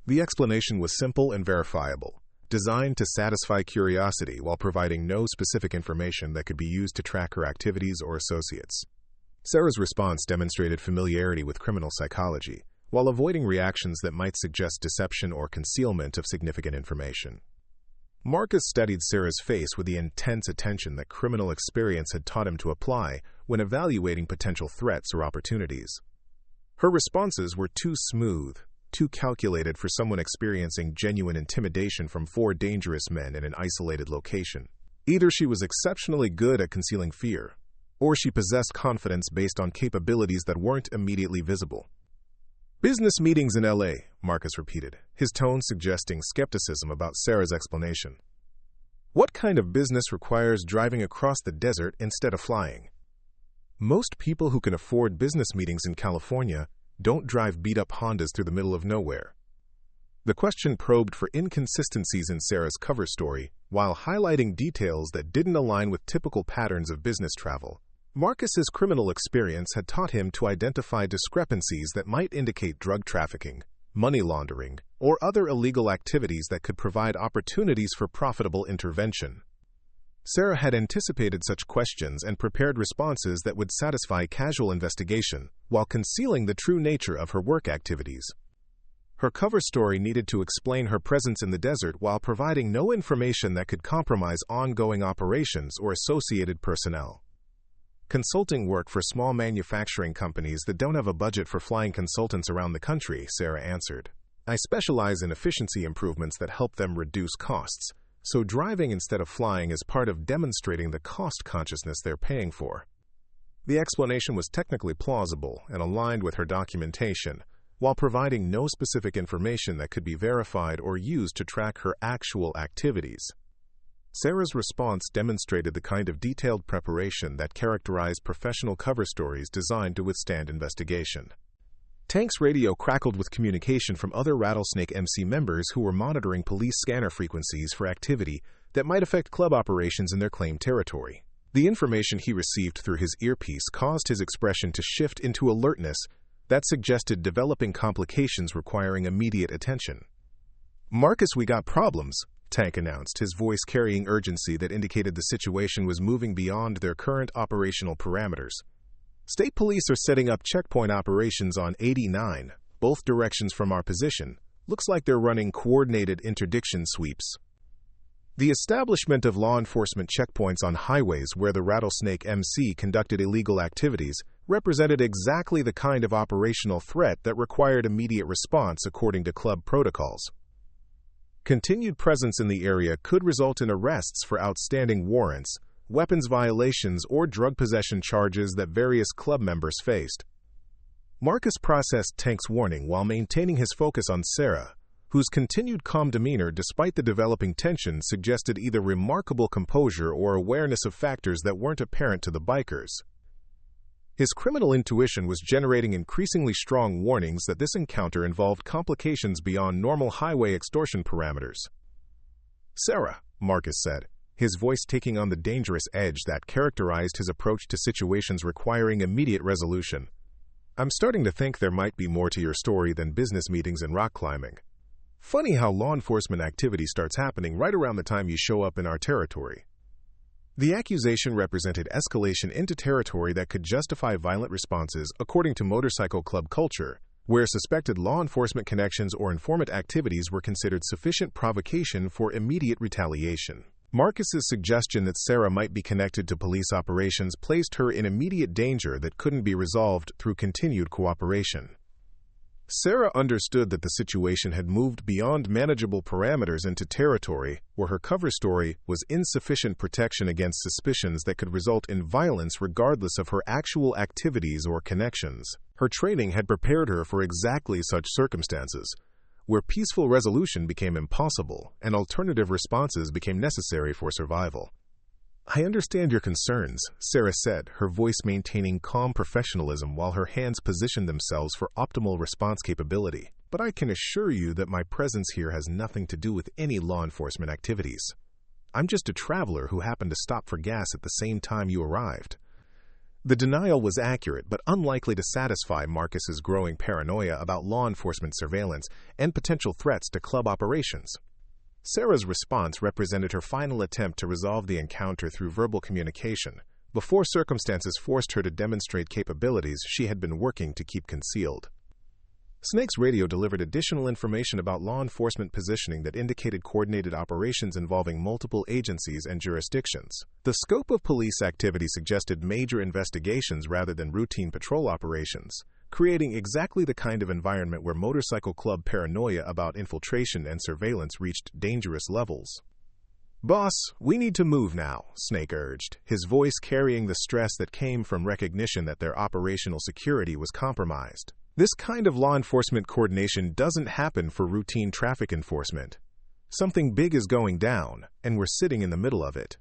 the explanation was simple and verifiable, designed to satisfy curiosity while providing no specific information that could be used to track her activities or associates. Sarah's response demonstrated familiarity with criminal psychology, while avoiding reactions that might suggest deception or concealment of significant information. Marcus studied Sarah's face with the intense attention that criminal experience had taught him to apply when evaluating potential threats or opportunities. Her responses were too smooth, too calculated for someone experiencing genuine intimidation from four dangerous men in an isolated location. Either she was exceptionally good at concealing fear, or she possessed confidence based on capabilities that weren't immediately visible. "Business meetings in LA," Marcus repeated, his tone suggesting skepticism about Sarah's explanation. "What kind of business requires driving across the desert instead of flying?" "Most people who can afford business meetings in California don't drive beat-up Hondas through the middle of nowhere." The question probed for inconsistencies in Sarah's cover story, while highlighting details that didn't align with typical patterns of business travel. Marcus's criminal experience had taught him to identify discrepancies that might indicate drug trafficking, money laundering, or other illegal activities that could provide opportunities for profitable intervention. Sarah had anticipated such questions and prepared responses that would satisfy casual investigation while concealing the true nature of her work activities. Her cover story needed to explain her presence in the desert while providing no information that could compromise ongoing operations or associated personnel. Consulting work for small manufacturing companies that don't have a budget for flying consultants around the country, Sarah answered. I specialize in efficiency improvements that help them reduce costs, so driving instead of flying is part of demonstrating the cost consciousness they're paying for. The explanation was technically plausible and aligned with her documentation, while providing no specific information that could be verified or used to track her actual activities. Sarah's response demonstrated the kind of detailed preparation that characterized professional cover stories designed to withstand investigation. Tank's radio crackled with communication from other Rattlesnake MC members who were monitoring police scanner frequencies for activity that might affect club operations in their claimed territory. The information he received through his earpiece caused his expression to shift into alertness that suggested developing complications requiring immediate attention. "Marcus, we got problems," Tank announced, his voice carrying urgency that indicated the situation was moving beyond their current operational parameters. "State police are setting up checkpoint operations on 89, both directions from our position. Looks like they're running coordinated interdiction sweeps." The establishment of law enforcement checkpoints on highways where the Rattlesnake MC conducted illegal activities represented exactly the kind of operational threat that required immediate response according to club protocols. Continued presence in the area could result in arrests for outstanding warrants, weapons violations, or drug possession charges that various club members faced. Marcus processed Tank's warning while maintaining his focus on Sarah, whose continued calm demeanor despite the developing tension suggested either remarkable composure or awareness of factors that weren't apparent to the bikers. His criminal intuition was generating increasingly strong warnings that this encounter involved complications beyond normal highway extortion parameters. "Sarah," Marcus said, his voice taking on the dangerous edge that characterized his approach to situations requiring immediate resolution. "I'm starting to think there might be more to your story than business meetings and rock climbing. Funny how law enforcement activity starts happening right around the time you show up in our territory." The accusation represented escalation into territory that could justify violent responses according to motorcycle club culture, where suspected law enforcement connections or informant activities were considered sufficient provocation for immediate retaliation. Marcus's suggestion that Sarah might be connected to police operations placed her in immediate danger that couldn't be resolved through continued cooperation. Sarah understood that the situation had moved beyond manageable parameters into territory where her cover story was insufficient protection against suspicions that could result in violence regardless of her actual activities or connections. Her training had prepared her for exactly such circumstances, where peaceful resolution became impossible and alternative responses became necessary for survival. "I understand your concerns," Sarah said, her voice maintaining calm professionalism while her hands positioned themselves for optimal response capability. "But I can assure you that my presence here has nothing to do with any law enforcement activities. I'm just a traveler who happened to stop for gas at the same time you arrived." The denial was accurate but unlikely to satisfy Marcus's growing paranoia about law enforcement surveillance and potential threats to club operations. Sarah's response represented her final attempt to resolve the encounter through verbal communication, before circumstances forced her to demonstrate capabilities she had been working to keep concealed. Snake's radio delivered additional information about law enforcement positioning that indicated coordinated operations involving multiple agencies and jurisdictions. The scope of police activity suggested major investigations rather than routine patrol operations, creating exactly the kind of environment where motorcycle club paranoia about infiltration and surveillance reached dangerous levels. "Boss, we need to move now," Snake urged, his voice carrying the stress that came from recognition that their operational security was compromised. This kind of law enforcement coordination doesn't happen for routine traffic enforcement. Something big is going down, and we're sitting in the middle of it.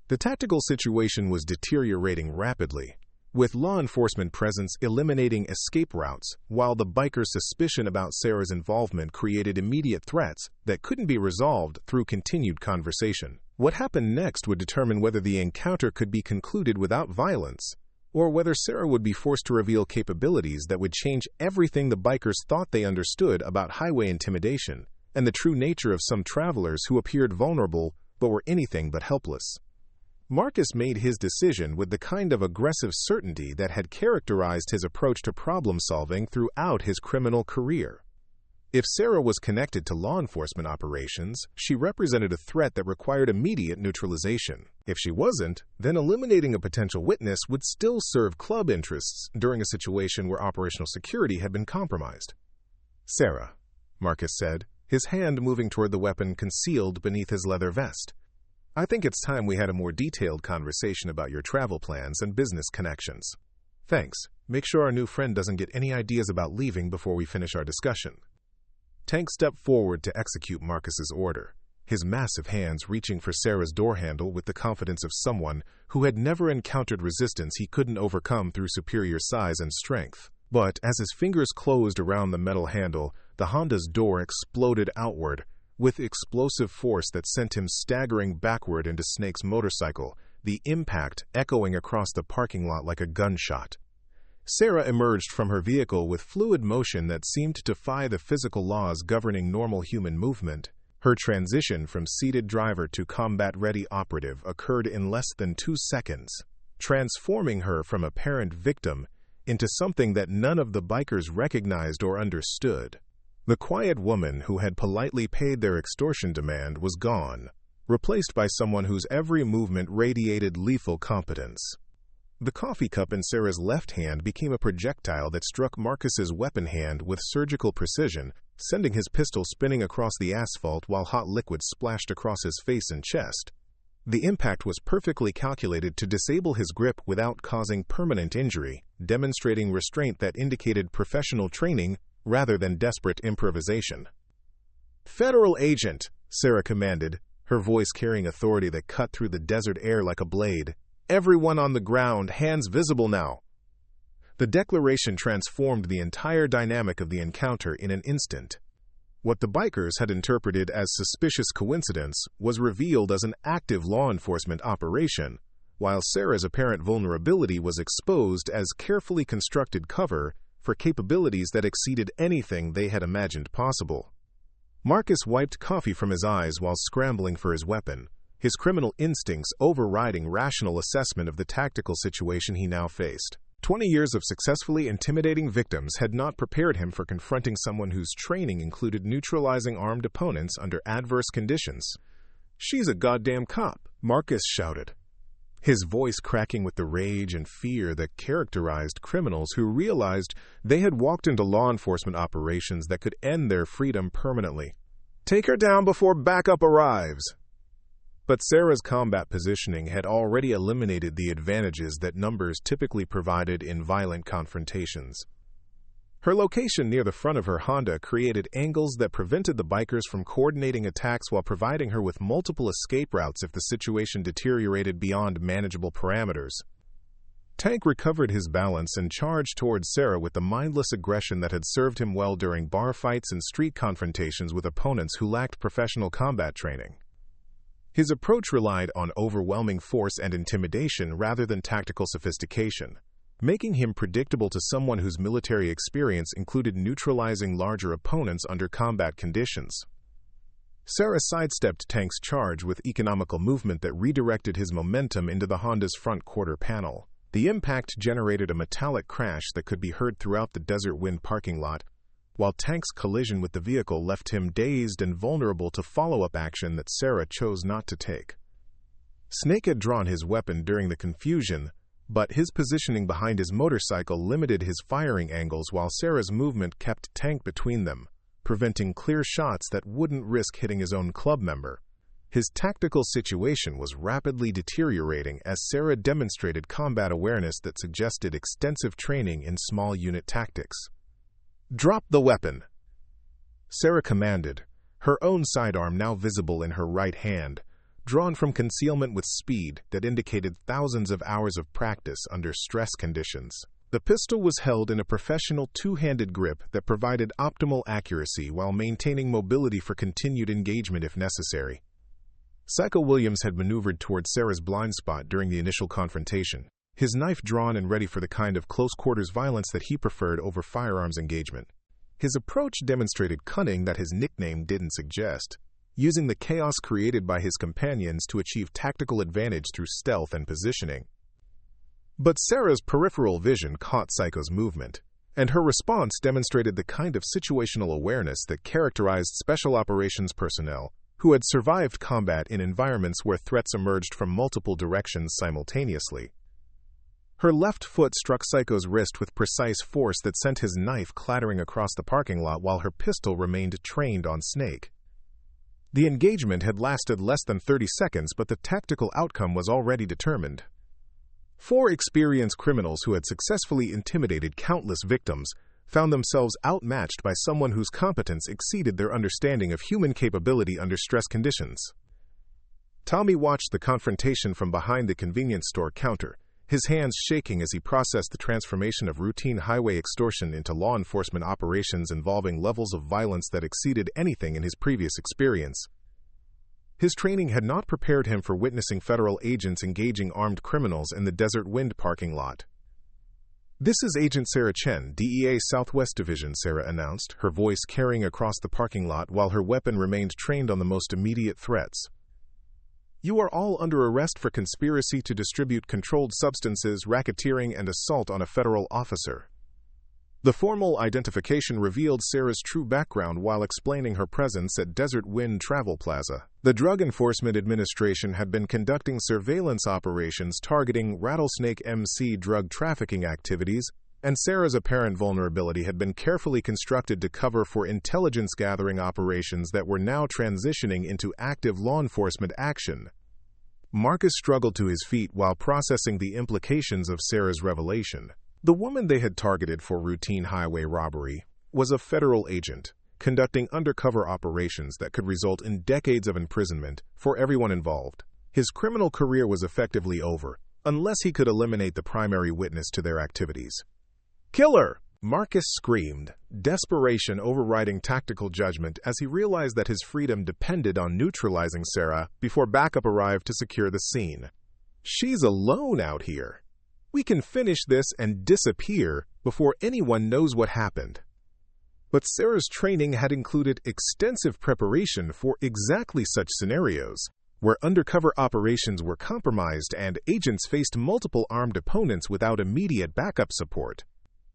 The tactical situation was deteriorating rapidly, with law enforcement presence eliminating escape routes, while the bikers' suspicion about Sarah's involvement created immediate threats that couldn't be resolved through continued conversation. What happened next would determine whether the encounter could be concluded without violence, or whether Sarah would be forced to reveal capabilities that would change everything the bikers thought they understood about highway intimidation and the true nature of some travelers who appeared vulnerable but were anything but helpless. Marcus made his decision with the kind of aggressive certainty that had characterized his approach to problem-solving throughout his criminal career. If Sarah was connected to law enforcement operations, she represented a threat that required immediate neutralization. If she wasn't, then eliminating a potential witness would still serve club interests during a situation where operational security had been compromised. "Sarah," Marcus said, his hand moving toward the weapon concealed beneath his leather vest. "I think it's time we had a more detailed conversation about your travel plans and business connections. Thanks. Make sure our new friend doesn't get any ideas about leaving before we finish our discussion." Tank stepped forward to execute Marcus's order, his massive hands reaching for Sarah's door handle with the confidence of someone who had never encountered resistance he couldn't overcome through superior size and strength. But as his fingers closed around the metal handle, the Honda's door exploded outward, with explosive force that sent him staggering backward into Snake's motorcycle, the impact echoing across the parking lot like a gunshot. Sarah emerged from her vehicle with fluid motion that seemed to defy the physical laws governing normal human movement. Her transition from seated driver to combat-ready operative occurred in less than 2 seconds, transforming her from apparent victim into something that none of the bikers recognized or understood. The quiet woman who had politely paid their extortion demand was gone, replaced by someone whose every movement radiated lethal competence. The coffee cup in Sarah's left hand became a projectile that struck Marcus's weapon hand with surgical precision, sending his pistol spinning across the asphalt while hot liquid splashed across his face and chest. The impact was perfectly calculated to disable his grip without causing permanent injury, demonstrating restraint that indicated professional training rather than desperate improvisation. "Federal agent," Sarah commanded, her voice carrying authority that cut through the desert air like a blade. "Everyone on the ground, hands visible now." The declaration transformed the entire dynamic of the encounter in an instant. What the bikers had interpreted as suspicious coincidence was revealed as an active law enforcement operation, while Sarah's apparent vulnerability was exposed as carefully constructed cover for capabilities that exceeded anything they had imagined possible. Marcus wiped coffee from his eyes while scrambling for his weapon, his criminal instincts overriding rational assessment of the tactical situation he now faced. 20 years of successfully intimidating victims had not prepared him for confronting someone whose training included neutralizing armed opponents under adverse conditions. "She's a goddamn cop," Marcus shouted, his voice cracking with the rage and fear that characterized criminals who realized they had walked into law enforcement operations that could end their freedom permanently. "Take her down before backup arrives." But Sarah's combat positioning had already eliminated the advantages that numbers typically provided in violent confrontations. Her location near the front of her Honda created angles that prevented the bikers from coordinating attacks while providing her with multiple escape routes if the situation deteriorated beyond manageable parameters. Tank recovered his balance and charged towards Sarah with the mindless aggression that had served him well during bar fights and street confrontations with opponents who lacked professional combat training. His approach relied on overwhelming force and intimidation rather than tactical sophistication, making him predictable to someone whose military experience included neutralizing larger opponents under combat conditions. Sarah sidestepped Tank's charge with economical movement that redirected his momentum into the Honda's front quarter panel. The impact generated a metallic crash that could be heard throughout the Desert Wind parking lot, while Tank's collision with the vehicle left him dazed and vulnerable to follow-up action that Sarah chose not to take. Snake had drawn his weapon during the confusion, but his positioning behind his motorcycle limited his firing angles while Sarah's movement kept Tank between them, preventing clear shots that wouldn't risk hitting his own club member. His tactical situation was rapidly deteriorating as Sarah demonstrated combat awareness that suggested extensive training in small unit tactics. "Drop the weapon," Sarah commanded, her own sidearm now visible in her right hand, drawn from concealment with speed that indicated thousands of hours of practice under stress conditions. The pistol was held in a professional two-handed grip that provided optimal accuracy while maintaining mobility for continued engagement if necessary. Psycho Williams had maneuvered toward Sarah's blind spot during the initial confrontation, his knife drawn and ready for the kind of close-quarters violence that he preferred over firearms engagement. His approach demonstrated cunning that his nickname didn't suggest, using the chaos created by his companions to achieve tactical advantage through stealth and positioning. But Sarah's peripheral vision caught Psycho's movement, and her response demonstrated the kind of situational awareness that characterized special operations personnel who had survived combat in environments where threats emerged from multiple directions simultaneously. Her left foot struck Psycho's wrist with precise force that sent his knife clattering across the parking lot while her pistol remained trained on Snake. The engagement had lasted less than 30 seconds, but the tactical outcome was already determined. 4 experienced criminals who had successfully intimidated countless victims found themselves outmatched by someone whose competence exceeded their understanding of human capability under stress conditions. Tommy watched the confrontation from behind the convenience store counter, his hands shaking as he processed the transformation of routine highway extortion into law enforcement operations involving levels of violence that exceeded anything in his previous experience. His training had not prepared him for witnessing federal agents engaging armed criminals in the Desert Wind parking lot. "This is Agent Sarah Chen, DEA Southwest Division," Sarah announced, her voice carrying across the parking lot while her weapon remained trained on the most immediate threats. "You are all under arrest for conspiracy to distribute controlled substances, racketeering, and assault on a federal officer." The formal identification revealed Sarah's true background while explaining her presence at Desert Wind Travel Plaza. The Drug Enforcement Administration had been conducting surveillance operations targeting Rattlesnake MC drug trafficking activities, and Sarah's apparent vulnerability had been carefully constructed to cover for intelligence-gathering operations that were now transitioning into active law enforcement action. Marcus struggled to his feet while processing the implications of Sarah's revelation. The woman they had targeted for routine highway robbery was a federal agent, conducting undercover operations that could result in decades of imprisonment for everyone involved. His criminal career was effectively over, unless he could eliminate the primary witness to their activities. "Killer!" Marcus screamed, desperation overriding tactical judgment as he realized that his freedom depended on neutralizing Sarah before backup arrived to secure the scene. "She's alone out here. We can finish this and disappear before anyone knows what happened." But Sarah's training had included extensive preparation for exactly such scenarios, where undercover operations were compromised and agents faced multiple armed opponents without immediate backup support.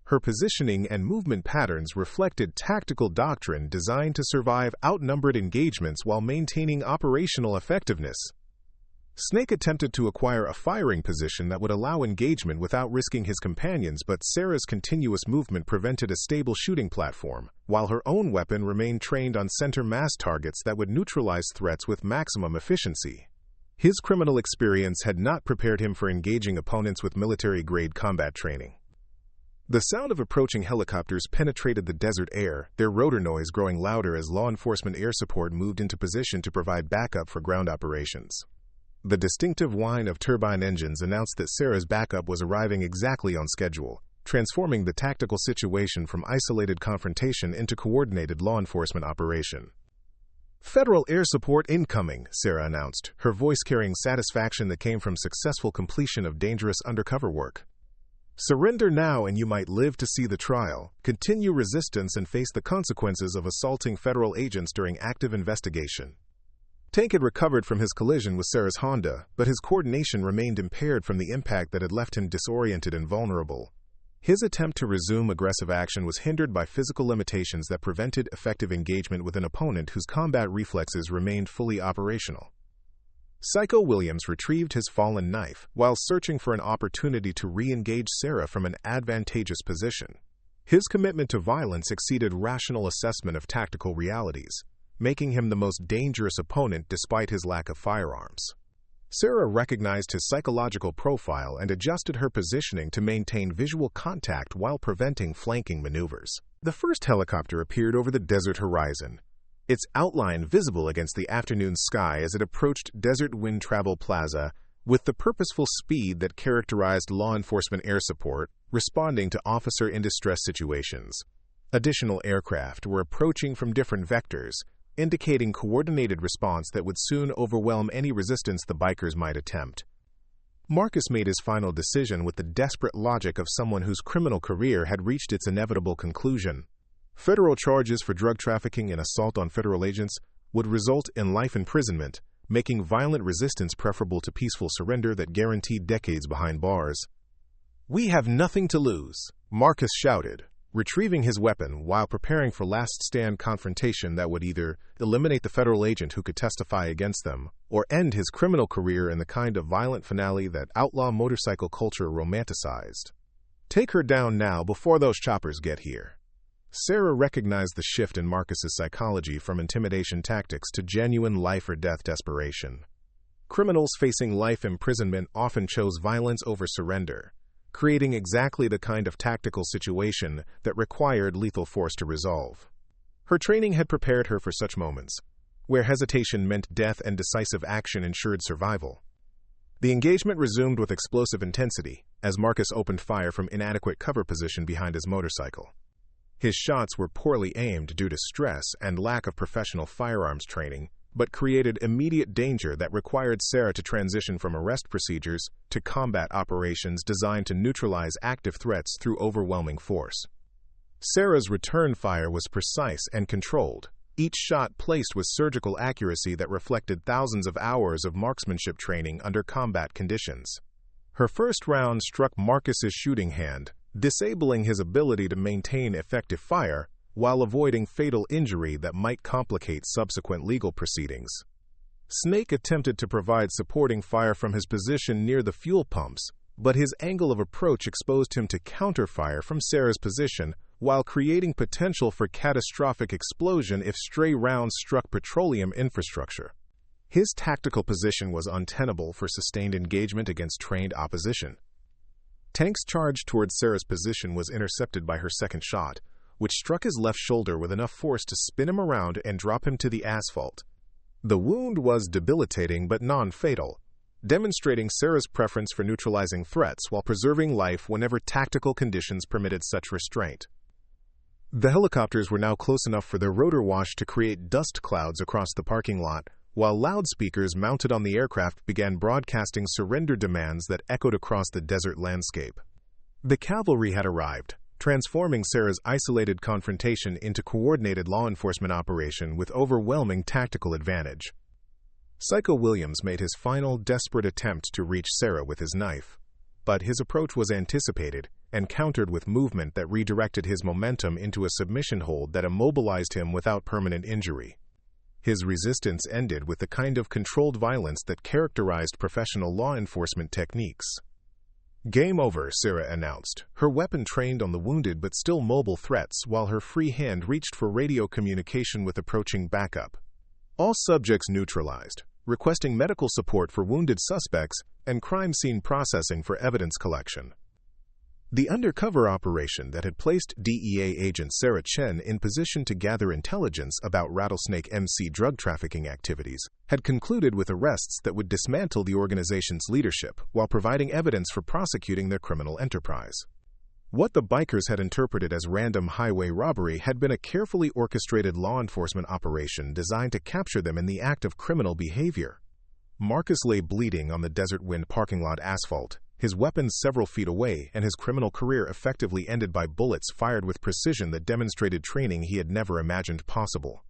Her positioning and movement patterns reflected tactical doctrine designed to survive outnumbered engagements while maintaining operational effectiveness. Snake attempted to acquire a firing position that would allow engagement without risking his companions, but Sarah's continuous movement prevented a stable shooting platform, while her own weapon remained trained on center mass targets that would neutralize threats with maximum efficiency. His criminal experience had not prepared him for engaging opponents with military-grade combat training. The sound of approaching helicopters penetrated the desert air, their rotor noise growing louder as law enforcement air support moved into position to provide backup for ground operations. The distinctive whine of turbine engines announced that Sarah's backup was arriving exactly on schedule, transforming the tactical situation from isolated confrontation into coordinated law enforcement operation. "Federal air support incoming," Sarah announced, her voice carrying satisfaction that came from successful completion of dangerous undercover work. "Surrender now and you might live to see the trial. Continue resistance and face the consequences of assaulting federal agents during active investigation." Tank had recovered from his collision with Sarah's Honda, but his coordination remained impaired from the impact that had left him disoriented and vulnerable. His attempt to resume aggressive action was hindered by physical limitations that prevented effective engagement with an opponent whose combat reflexes remained fully operational. Psycho Williams retrieved his fallen knife while searching for an opportunity to re-engage Sarah from an advantageous position. His commitment to violence exceeded rational assessment of tactical realities, making him the most dangerous opponent despite his lack of firearms. Sarah recognized his psychological profile and adjusted her positioning to maintain visual contact while preventing flanking maneuvers. The first helicopter appeared over the desert horizon, its outline visible against the afternoon sky as it approached Desert Wind Travel Plaza with the purposeful speed that characterized law enforcement air support, responding to officer in distress situations. Additional aircraft were approaching from different vectors, indicating coordinated response that would soon overwhelm any resistance the bikers might attempt. Marcus made his final decision with the desperate logic of someone whose criminal career had reached its inevitable conclusion. Federal charges for drug trafficking and assault on federal agents would result in life imprisonment, making violent resistance preferable to peaceful surrender that guaranteed decades behind bars. "We have nothing to lose," Marcus shouted, retrieving his weapon while preparing for last-stand confrontation that would either eliminate the federal agent who could testify against them or end his criminal career in the kind of violent finale that outlaw motorcycle culture romanticized. Take her down now before those choppers get here. Sarah recognized the shift in Marcus's psychology from intimidation tactics to genuine life-or-death desperation. Criminals facing life imprisonment often chose violence over surrender, creating exactly the kind of tactical situation that required lethal force to resolve. Her training had prepared her for such moments, where hesitation meant death and decisive action ensured survival. The engagement resumed with explosive intensity as Marcus opened fire from inadequate cover position behind his motorcycle. His shots were poorly aimed due to stress and lack of professional firearms training, but created immediate danger that required Sarah to transition from arrest procedures to combat operations designed to neutralize active threats through overwhelming force. Sarah's return fire was precise and controlled, each shot placed with surgical accuracy that reflected thousands of hours of marksmanship training under combat conditions. Her first round struck Marcus's shooting hand, disabling his ability to maintain effective fire while avoiding fatal injury that might complicate subsequent legal proceedings. Snake attempted to provide supporting fire from his position near the fuel pumps, but his angle of approach exposed him to counterfire from Sarah's position while creating potential for catastrophic explosion if stray rounds struck petroleum infrastructure. His tactical position was untenable for sustained engagement against trained opposition. Tank's charge towards Sarah's position was intercepted by her second shot, which struck his left shoulder with enough force to spin him around and drop him to the asphalt. The wound was debilitating but non-fatal, demonstrating Sarah's preference for neutralizing threats while preserving life whenever tactical conditions permitted such restraint. The helicopters were now close enough for their rotor wash to create dust clouds across the parking lot, while loudspeakers mounted on the aircraft began broadcasting surrender demands that echoed across the desert landscape. The cavalry had arrived, transforming Sarah's isolated confrontation into coordinated law enforcement operation with overwhelming tactical advantage. Psycho Williams made his final, desperate attempt to reach Sarah with his knife, but his approach was anticipated and countered with movement that redirected his momentum into a submission hold that immobilized him without permanent injury. His resistance ended with the kind of controlled violence that characterized professional law enforcement techniques. "Game over," Sarah announced, her weapon trained on the wounded but still mobile threats while her free hand reached for radio communication with approaching backup. All subjects neutralized, requesting medical support for wounded suspects and crime scene processing for evidence collection. The undercover operation that had placed DEA agent Sarah Chen in position to gather intelligence about Rattlesnake MC drug trafficking activities had concluded with arrests that would dismantle the organization's leadership while providing evidence for prosecuting their criminal enterprise. What the bikers had interpreted as random highway robbery had been a carefully orchestrated law enforcement operation designed to capture them in the act of criminal behavior. Marcus lay bleeding on the Desert Wind parking lot asphalt, his weapons several feet away, and his criminal career effectively ended by bullets fired with precision that demonstrated training he had never imagined possible.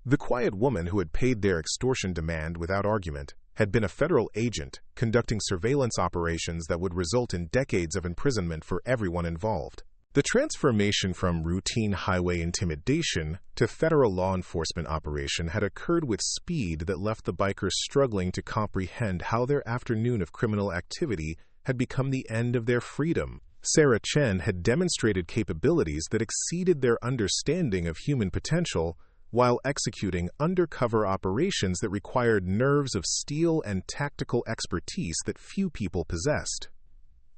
The quiet woman who had paid their extortion demand without argument had been a federal agent conducting surveillance operations that would result in decades of imprisonment for everyone involved. The transformation from routine highway intimidation to federal law enforcement operation had occurred with speed that left the bikers struggling to comprehend how their afternoon of criminal activity had become the end of their freedom. Sarah Chen had demonstrated capabilities that exceeded their understanding of human potential while executing undercover operations that required nerves of steel and tactical expertise that few people possessed.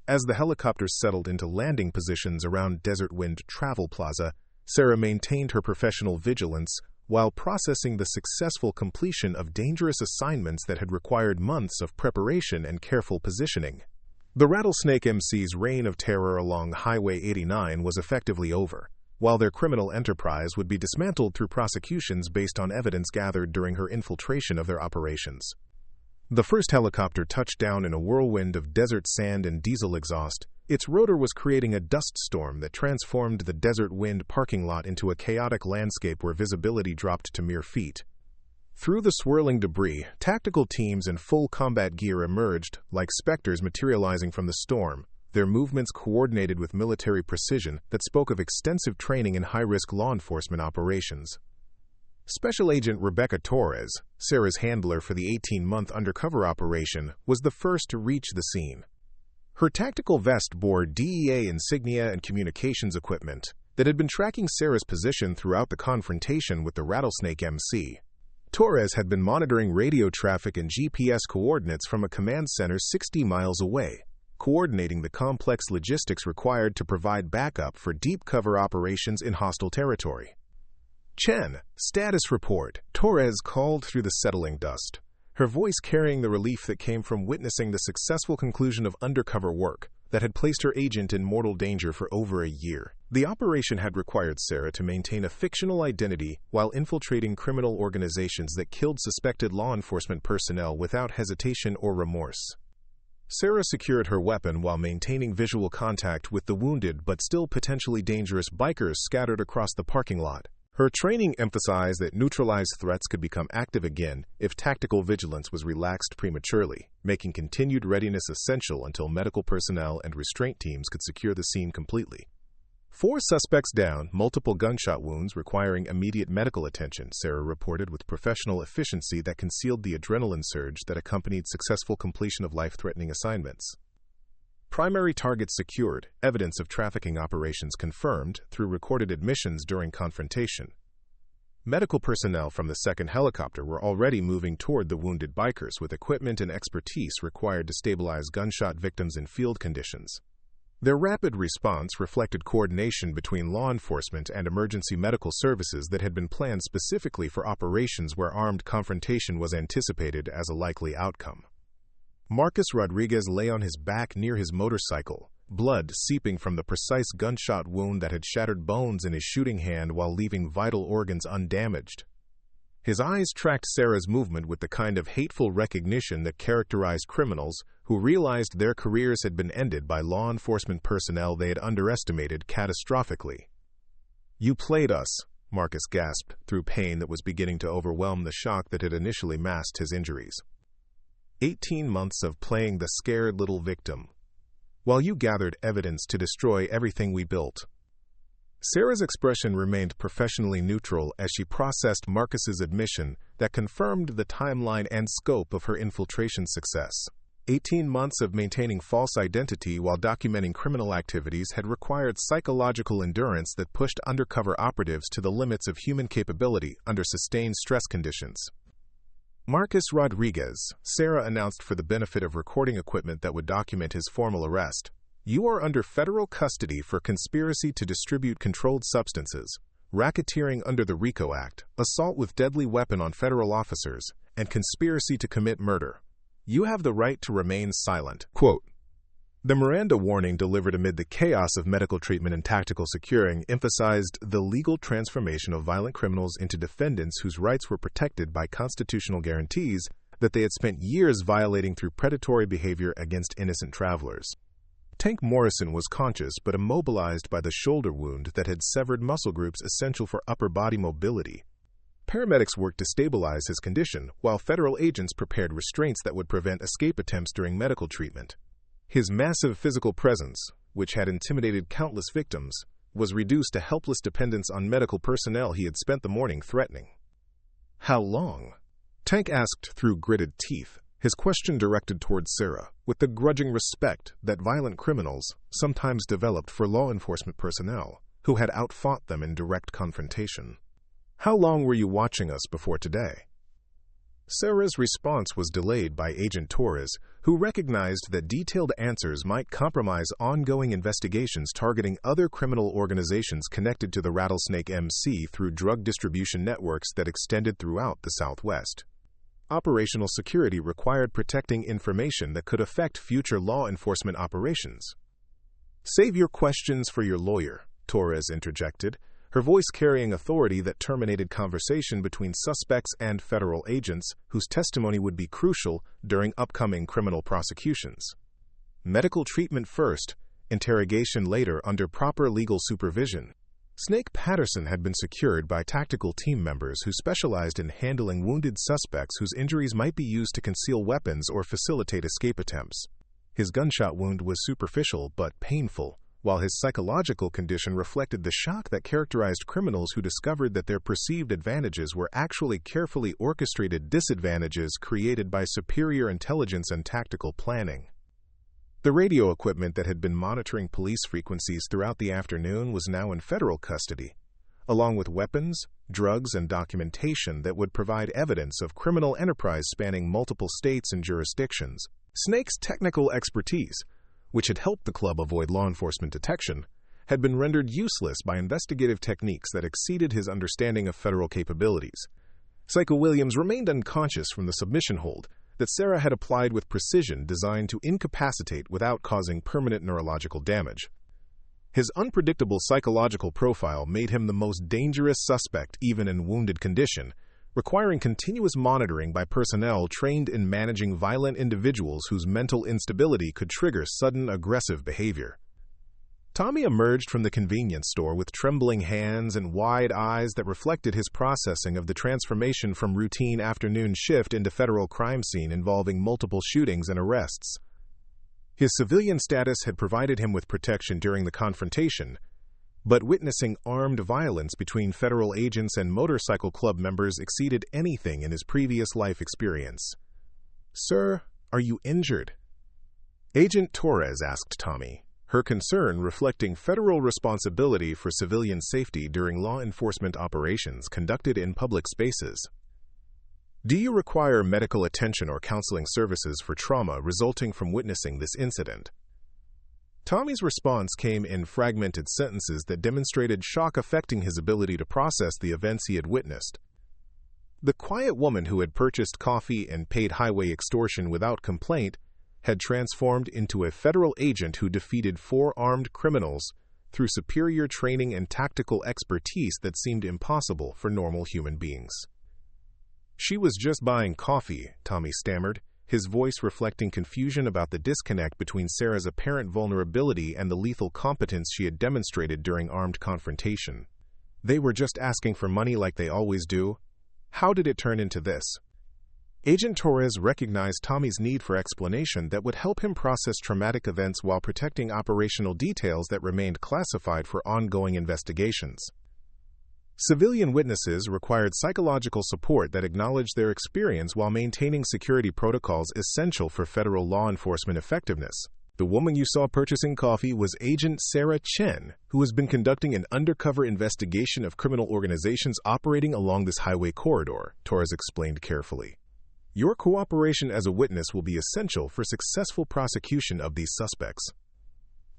As the helicopters settled into landing positions around Desert Wind Travel Plaza, Sarah maintained her professional vigilance while processing the successful completion of dangerous assignments that had required months of preparation and careful positioning. The Rattlesnake MC's reign of terror along Highway 89 was effectively over, while their criminal enterprise would be dismantled through prosecutions based on evidence gathered during her infiltration of their operations. The first helicopter touched down in a whirlwind of desert sand and diesel exhaust. Its rotor was creating a dust storm that transformed the Desert Wind parking lot into a chaotic landscape where visibility dropped to mere feet. Through the swirling debris, tactical teams in full combat gear emerged, like specters materializing from the storm, their movements coordinated with military precision that spoke of extensive training in high-risk law enforcement operations. Special Agent Rebecca Torres, Sarah's handler for the 18-month undercover operation, was the first to reach the scene. Her tactical vest bore DEA insignia and communications equipment that had been tracking Sarah's position throughout the confrontation with the Rattlesnake MC. Torres had been monitoring radio traffic and GPS coordinates from a command center 60 miles away, coordinating the complex logistics required to provide backup for deep cover operations in hostile territory. "Chen, status report," Torres called through the settling dust, her voice carrying the relief that came from witnessing the successful conclusion of undercover work that had placed her agent in mortal danger for over a year. The operation had required Sarah to maintain a fictional identity while infiltrating criminal organizations that killed suspected law enforcement personnel without hesitation or remorse. Sarah secured her weapon while maintaining visual contact with the wounded but still potentially dangerous bikers scattered across the parking lot. Her training emphasized that neutralized threats could become active again if tactical vigilance was relaxed prematurely, making continued readiness essential until medical personnel and restraint teams could secure the scene completely. 4 suspects down, multiple gunshot wounds requiring immediate medical attention, Sarah reported with professional efficiency that concealed the adrenaline surge that accompanied successful completion of life-threatening assignments. Primary targets secured, evidence of trafficking operations confirmed through recorded admissions during confrontation. Medical personnel from the second helicopter were already moving toward the wounded bikers with equipment and expertise required to stabilize gunshot victims in field conditions. Their rapid response reflected coordination between law enforcement and emergency medical services that had been planned specifically for operations where armed confrontation was anticipated as a likely outcome. Marcus Rodriguez lay on his back near his motorcycle, blood seeping from the precise gunshot wound that had shattered bones in his shooting hand while leaving vital organs undamaged. His eyes tracked Sarah's movement with the kind of hateful recognition that characterized criminals who realized their careers had been ended by law enforcement personnel they had underestimated catastrophically. "You played us," Marcus gasped through pain that was beginning to overwhelm the shock that had initially masked his injuries. 18 months of playing the scared little victim, while you gathered evidence to destroy everything we built. Sarah's expression remained professionally neutral as she processed Marcus's admission that confirmed the timeline and scope of her infiltration success. 18 months of maintaining false identity while documenting criminal activities had required psychological endurance that pushed undercover operatives to the limits of human capability under sustained stress conditions. "Marcus Rodriguez," Sarah announced for the benefit of recording equipment that would document his formal arrest, "you are under federal custody for conspiracy to distribute controlled substances, racketeering under the RICO Act, assault with deadly weapon on federal officers, and conspiracy to commit murder. You have the right to remain silent." Quote, the Miranda warning delivered amid the chaos of medical treatment and tactical securing emphasized the legal transformation of violent criminals into defendants whose rights were protected by constitutional guarantees that they had spent years violating through predatory behavior against innocent travelers. Tank Morrison was conscious but immobilized by the shoulder wound that had severed muscle groups essential for upper body mobility. Paramedics worked to stabilize his condition, while federal agents prepared restraints that would prevent escape attempts during medical treatment. His massive physical presence, which had intimidated countless victims, was reduced to helpless dependence on medical personnel he had spent the morning threatening. "How long?" Tank asked through gritted teeth, his question directed toward Sarah, with the grudging respect that violent criminals sometimes developed for law enforcement personnel who had outfought them in direct confrontation. "How long were you watching us before today?" Sarah's response was delayed by Agent Torres, who recognized that detailed answers might compromise ongoing investigations targeting other criminal organizations connected to the Rattlesnake MC through drug distribution networks that extended throughout the Southwest. Operational security required protecting information that could affect future law enforcement operations. "Save your questions for your lawyer," Torres interjected, her voice carrying authority that terminated conversation between suspects and federal agents whose testimony would be crucial during upcoming criminal prosecutions. Medical treatment first, interrogation later under proper legal supervision. Snake Patterson had been secured by tactical team members who specialized in handling wounded suspects whose injuries might be used to conceal weapons or facilitate escape attempts. His gunshot wound was superficial but painful, while his psychological condition reflected the shock that characterized criminals who discovered that their perceived advantages were actually carefully orchestrated disadvantages created by superior intelligence and tactical planning. The radio equipment that had been monitoring police frequencies throughout the afternoon was now in federal custody, along with weapons, drugs, and documentation that would provide evidence of criminal enterprise spanning multiple states and jurisdictions. Snake's technical expertise, which had helped the club avoid law enforcement detection, had been rendered useless by investigative techniques that exceeded his understanding of federal capabilities. Psycho Williams remained unconscious from the submission hold that Sarah had applied with precision designed to incapacitate without causing permanent neurological damage. His unpredictable psychological profile made him the most dangerous suspect even in wounded condition, requiring continuous monitoring by personnel trained in managing violent individuals whose mental instability could trigger sudden aggressive behavior. Tommy emerged from the convenience store with trembling hands and wide eyes that reflected his processing of the transformation from routine afternoon shift into federal crime scene involving multiple shootings and arrests. His civilian status had provided him with protection during the confrontation, but witnessing armed violence between federal agents and motorcycle club members exceeded anything in his previous life experience. "Sir, are you injured?" Agent Torres asked Tommy, her concern reflecting federal responsibility for civilian safety during law enforcement operations conducted in public spaces. "Do you require medical attention or counseling services for trauma resulting from witnessing this incident?" Tommy's response came in fragmented sentences that demonstrated shock affecting his ability to process the events he had witnessed. The quiet woman who had purchased coffee and paid highway extortion without complaint had transformed into a federal agent who defeated 4 armed criminals through superior training and tactical expertise that seemed impossible for normal human beings. "She was just buying coffee," Tommy stammered, his voice reflecting confusion about the disconnect between Sarah's apparent vulnerability and the lethal competence she had demonstrated during armed confrontation. "They were just asking for money like they always do. How did it turn into this?" Agent Torres recognized Tommy's need for explanation that would help him process traumatic events while protecting operational details that remained classified for ongoing investigations. Civilian witnesses required psychological support that acknowledged their experience while maintaining security protocols essential for federal law enforcement effectiveness. "The woman you saw purchasing coffee was Agent Sarah Chen, who has been conducting an undercover investigation of criminal organizations operating along this highway corridor," Torres explained carefully. "Your cooperation as a witness will be essential for successful prosecution of these suspects."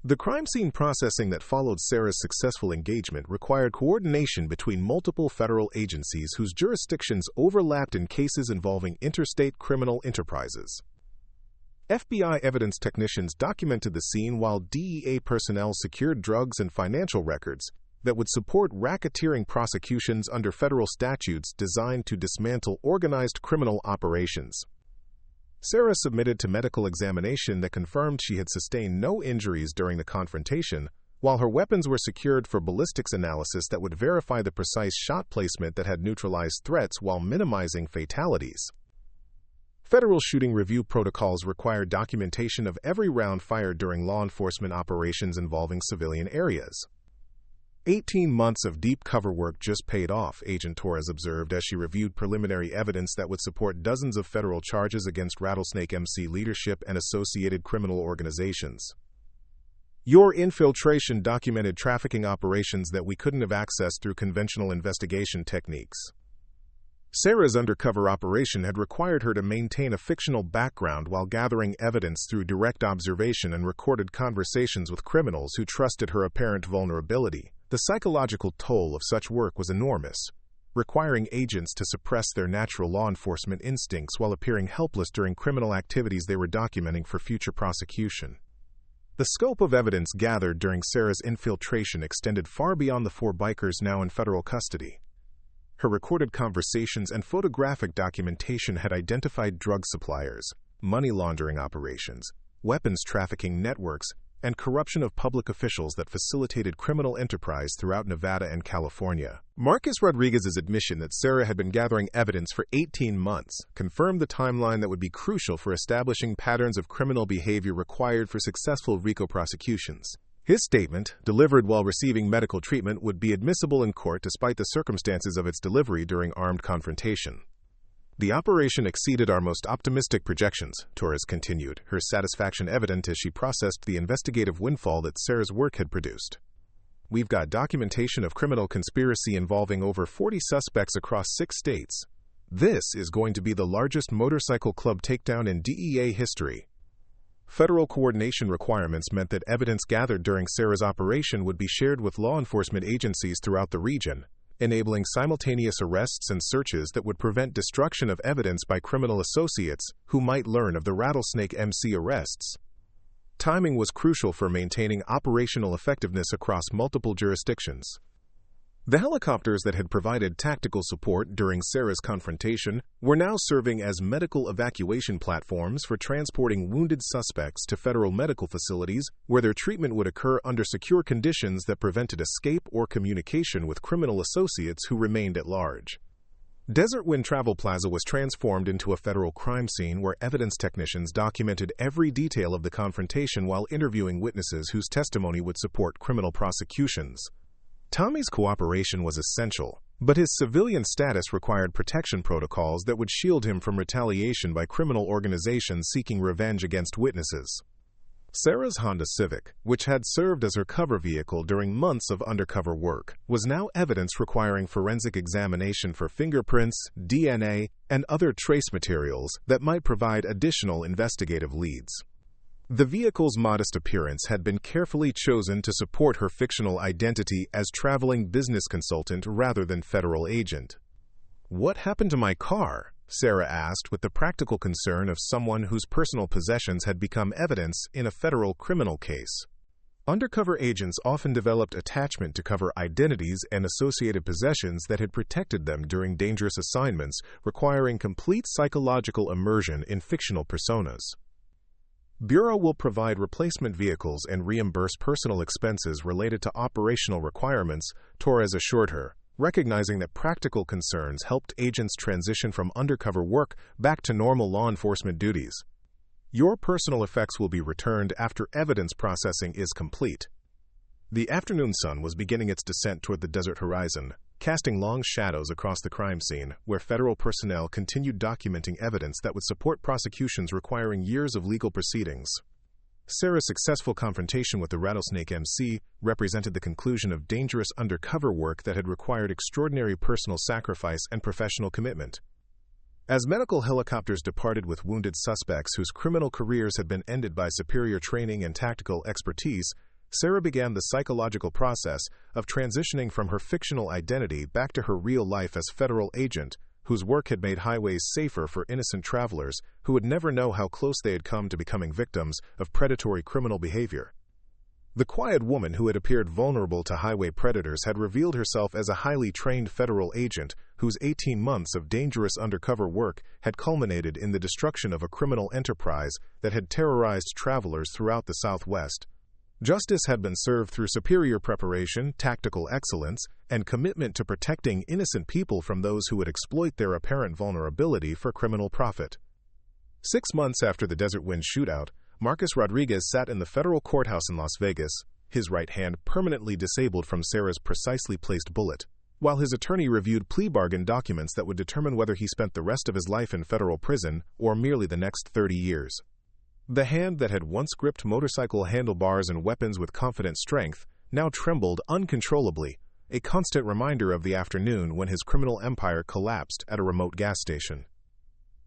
The crime scene processing that followed Sarah's successful engagement required coordination between multiple federal agencies whose jurisdictions overlapped in cases involving interstate criminal enterprises. FBI evidence technicians documented the scene while DEA personnel secured drugs and financial records that would support racketeering prosecutions under federal statutes designed to dismantle organized criminal operations. Sarah submitted to medical examination that confirmed she had sustained no injuries during the confrontation, while her weapons were secured for ballistics analysis that would verify the precise shot placement that had neutralized threats while minimizing fatalities. Federal shooting review protocols require documentation of every round fired during law enforcement operations involving civilian areas. 18 months of deep cover work just paid off, Agent Torres observed as she reviewed preliminary evidence that would support dozens of federal charges against Rattlesnake MC leadership and associated criminal organizations. "Your infiltration documented trafficking operations that we couldn't have accessed through conventional investigation techniques." Sarah's undercover operation had required her to maintain a fictional background while gathering evidence through direct observation and recorded conversations with criminals who trusted her apparent vulnerability. The psychological toll of such work was enormous, requiring agents to suppress their natural law enforcement instincts while appearing helpless during criminal activities they were documenting for future prosecution. The scope of evidence gathered during Sarah's infiltration extended far beyond the 4 bikers now in federal custody. Her recorded conversations and photographic documentation had identified drug suppliers, money laundering operations, weapons trafficking networks, and corruption of public officials that facilitated criminal enterprise throughout Nevada and California. Marcus Rodriguez's admission that Sarah had been gathering evidence for 18 months confirmed the timeline that would be crucial for establishing patterns of criminal behavior required for successful RICO prosecutions. His statement, delivered while receiving medical treatment, would be admissible in court despite the circumstances of its delivery during armed confrontation. The operation exceeded our most optimistic projections, Torres continued, her satisfaction evident as she processed the investigative windfall that Sarah's work had produced. We've got documentation of criminal conspiracy involving over 40 suspects across 6 states. This is going to be the largest motorcycle club takedown in DEA history. Federal coordination requirements meant that evidence gathered during Sarah's operation would be shared with law enforcement agencies throughout the region, enabling simultaneous arrests and searches that would prevent destruction of evidence by criminal associates who might learn of the Rattlesnake MC arrests. Timing was crucial for maintaining operational effectiveness across multiple jurisdictions. The helicopters that had provided tactical support during Sarah's confrontation were now serving as medical evacuation platforms for transporting wounded suspects to federal medical facilities where their treatment would occur under secure conditions that prevented escape or communication with criminal associates who remained at large. Desert Wind Travel Plaza was transformed into a federal crime scene where evidence technicians documented every detail of the confrontation while interviewing witnesses whose testimony would support criminal prosecutions. Tommy's cooperation was essential, but his civilian status required protection protocols that would shield him from retaliation by criminal organizations seeking revenge against witnesses. Sarah's Honda Civic, which had served as her cover vehicle during months of undercover work, was now evidence requiring forensic examination for fingerprints, DNA, and other trace materials that might provide additional investigative leads. The vehicle's modest appearance had been carefully chosen to support her fictional identity as traveling business consultant rather than federal agent. "What happened to my car?" Sarah asked with the practical concern of someone whose personal possessions had become evidence in a federal criminal case. Undercover agents often developed attachment to cover identities and associated possessions that had protected them during dangerous assignments, requiring complete psychological immersion in fictional personas. Bureau will provide replacement vehicles and reimburse personal expenses related to operational requirements, Torres assured her, recognizing that practical concerns helped agents transition from undercover work back to normal law enforcement duties. "Your personal effects will be returned after evidence processing is complete." The afternoon sun was beginning its descent toward the desert horizon, casting long shadows across the crime scene, where federal personnel continued documenting evidence that would support prosecutions requiring years of legal proceedings. Sarah's successful confrontation with the Rattlesnake MC represented the conclusion of dangerous undercover work that had required extraordinary personal sacrifice and professional commitment. As medical helicopters departed with wounded suspects whose criminal careers had been ended by superior training and tactical expertise, Sarah began the psychological process of transitioning from her fictional identity back to her real life as federal agent, whose work had made highways safer for innocent travelers who would never know how close they had come to becoming victims of predatory criminal behavior. The quiet woman who had appeared vulnerable to highway predators had revealed herself as a highly trained federal agent whose 18 months of dangerous undercover work had culminated in the destruction of a criminal enterprise that had terrorized travelers throughout the Southwest. Justice had been served through superior preparation, tactical excellence, and commitment to protecting innocent people from those who would exploit their apparent vulnerability for criminal profit. 6 months after the Desert Wind shootout, Marcus Rodriguez sat in the federal courthouse in Las Vegas, his right hand permanently disabled from Sarah's precisely placed bullet, while his attorney reviewed plea bargain documents that would determine whether he spent the rest of his life in federal prison or merely the next 30 years. The hand that had once gripped motorcycle handlebars and weapons with confident strength now trembled uncontrollably, a constant reminder of the afternoon when his criminal empire collapsed at a remote gas station.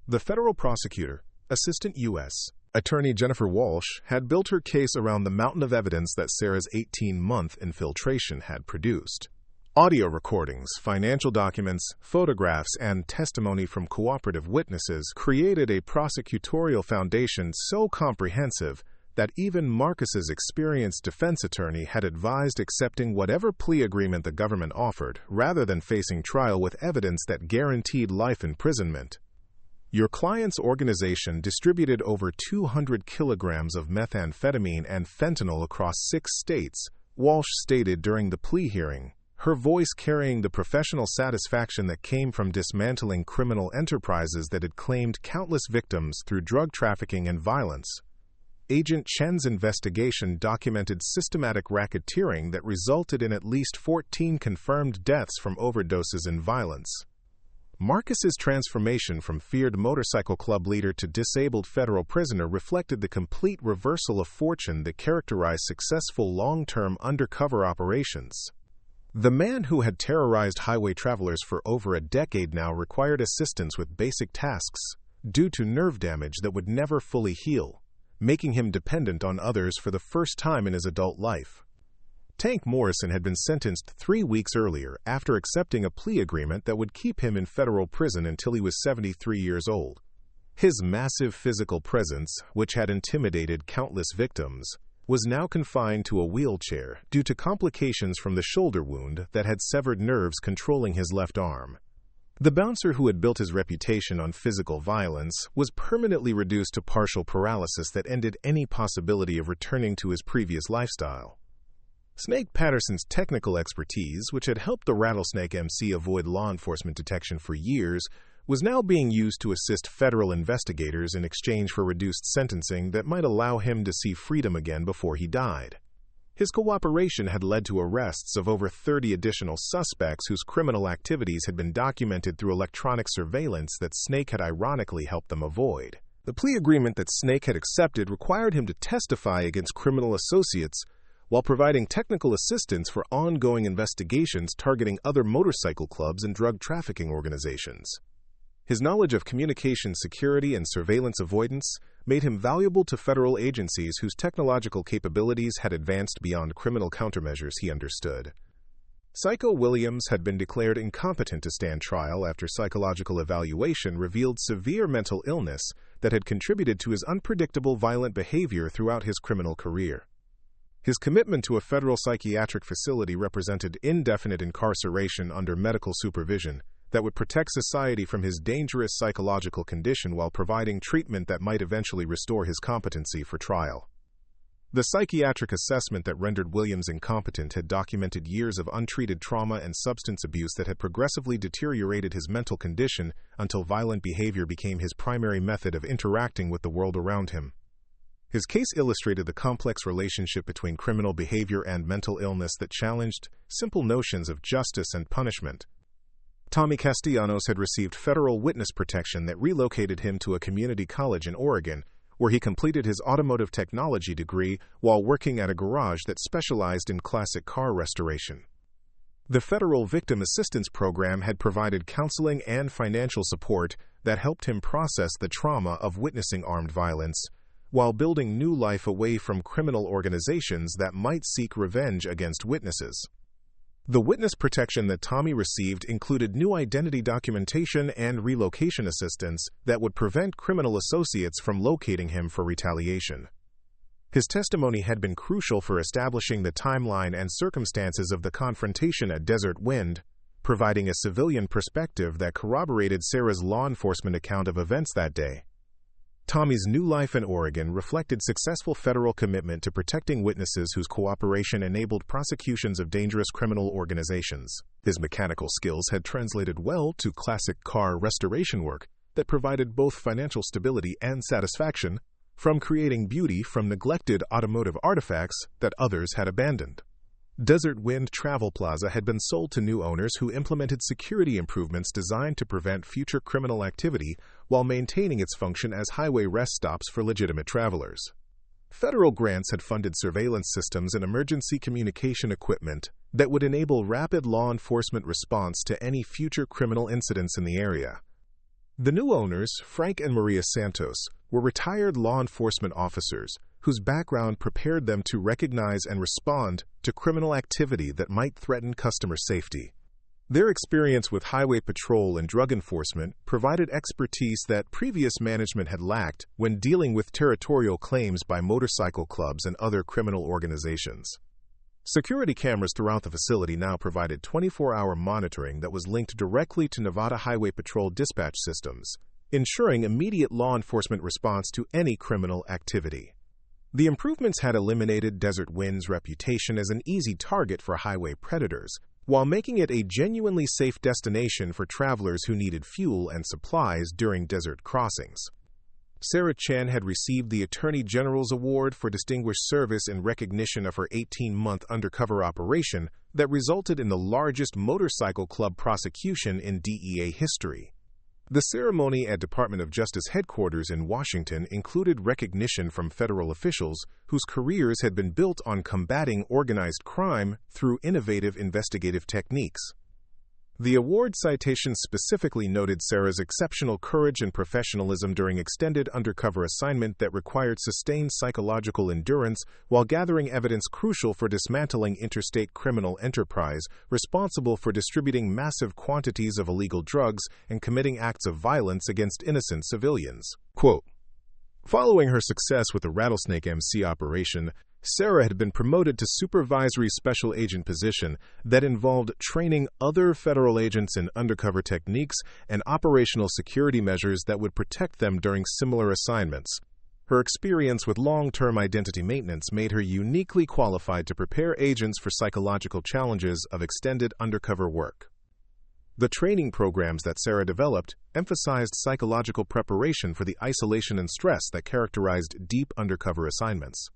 The federal prosecutor, Assistant U.S. Attorney Jennifer Walsh, had built her case around the mountain of evidence that Sarah's 18-month infiltration had produced. Audio recordings, financial documents, photographs, and testimony from cooperative witnesses created a prosecutorial foundation so comprehensive that even Marcus's experienced defense attorney had advised accepting whatever plea agreement the government offered rather than facing trial with evidence that guaranteed life imprisonment. Your client's organization distributed over 200 kilograms of methamphetamine and fentanyl across 6 states, Walsh stated during the plea hearing, her voice carrying the professional satisfaction that came from dismantling criminal enterprises that had claimed countless victims through drug trafficking and violence. Agent Chen's investigation documented systematic racketeering that resulted in at least 14 confirmed deaths from overdoses and violence. Marcus's transformation from feared motorcycle club leader to disabled federal prisoner reflected the complete reversal of fortune that characterized successful long-term undercover operations. The man who had terrorized highway travelers for over a decade now required assistance with basic tasks due to nerve damage that would never fully heal, making him dependent on others for the first time in his adult life. Tank Morrison had been sentenced 3 weeks earlier after accepting a plea agreement that would keep him in federal prison until he was 73 years old. His massive physical presence, which had intimidated countless victims, was now confined to a wheelchair due to complications from the shoulder wound that had severed nerves controlling his left arm. The bouncer who had built his reputation on physical violence was permanently reduced to partial paralysis that ended any possibility of returning to his previous lifestyle. Snake Patterson's technical expertise, which had helped the Rattlesnake MC avoid law enforcement detection for years, was now being used to assist federal investigators in exchange for reduced sentencing that might allow him to see freedom again before he died. His cooperation had led to arrests of over 30 additional suspects whose criminal activities had been documented through electronic surveillance that Snake had ironically helped them avoid. The plea agreement that Snake had accepted required him to testify against criminal associates while providing technical assistance for ongoing investigations targeting other motorcycle clubs and drug trafficking organizations. His knowledge of communication security and surveillance avoidance made him valuable to federal agencies whose technological capabilities had advanced beyond criminal countermeasures he understood. Psycho Williams had been declared incompetent to stand trial after psychological evaluation revealed severe mental illness that had contributed to his unpredictable violent behavior throughout his criminal career. His commitment to a federal psychiatric facility represented indefinite incarceration under medical supervision that would protect society from his dangerous psychological condition while providing treatment that might eventually restore his competency for trial. The psychiatric assessment that rendered Williams incompetent had documented years of untreated trauma and substance abuse that had progressively deteriorated his mental condition until violent behavior became his primary method of interacting with the world around him. His case illustrated the complex relationship between criminal behavior and mental illness that challenged simple notions of justice and punishment. Tommy Castellanos had received federal witness protection that relocated him to a community college in Oregon, where he completed his automotive technology degree while working at a garage that specialized in classic car restoration. The Federal Victim Assistance Program had provided counseling and financial support that helped him process the trauma of witnessing armed violence, while building new life away from criminal organizations that might seek revenge against witnesses. The witness protection that Tommy received included new identity documentation and relocation assistance that would prevent criminal associates from locating him for retaliation. His testimony had been crucial for establishing the timeline and circumstances of the confrontation at Desert Wind, providing a civilian perspective that corroborated Sarah's law enforcement account of events that day. Tommy's new life in Oregon reflected successful federal commitment to protecting witnesses whose cooperation enabled prosecutions of dangerous criminal organizations. His mechanical skills had translated well to classic car restoration work that provided both financial stability and satisfaction from creating beauty from neglected automotive artifacts that others had abandoned. Desert Wind Travel Plaza had been sold to new owners who implemented security improvements designed to prevent future criminal activity while maintaining its function as highway rest stops for legitimate travelers. Federal grants had funded surveillance systems and emergency communication equipment that would enable rapid law enforcement response to any future criminal incidents in the area. The new owners, Frank and Maria Santos, were retired law enforcement officers whose background prepared them to recognize and respond to criminal activity that might threaten customer safety. Their experience with highway patrol and drug enforcement provided expertise that previous management had lacked when dealing with territorial claims by motorcycle clubs and other criminal organizations. Security cameras throughout the facility now provided 24-hour monitoring that was linked directly to Nevada Highway Patrol dispatch systems, ensuring immediate law enforcement response to any criminal activity. The improvements had eliminated Desert Wind's reputation as an easy target for highway predators, while making it a genuinely safe destination for travelers who needed fuel and supplies during desert crossings. Sarah Chen had received the Attorney General's Award for Distinguished Service in recognition of her 18-month undercover operation that resulted in the largest motorcycle club prosecution in DEA history. The ceremony at Department of Justice headquarters in Washington included recognition from federal officials whose careers had been built on combating organized crime through innovative investigative techniques. The award citation specifically noted Sarah's exceptional courage and professionalism during extended undercover assignment that required sustained psychological endurance while gathering evidence crucial for dismantling interstate criminal enterprise responsible for distributing massive quantities of illegal drugs and committing acts of violence against innocent civilians. Quote, "Following her success with the Rattlesnake MC operation, Sarah had been promoted to supervisory special agent position that involved training other federal agents in undercover techniques and operational security measures that would protect them during similar assignments. Her experience with long-term identity maintenance made her uniquely qualified to prepare agents for psychological challenges of extended undercover work." The training programs that Sarah developed emphasized psychological preparation for the isolation and stress that characterized deep undercover assignments.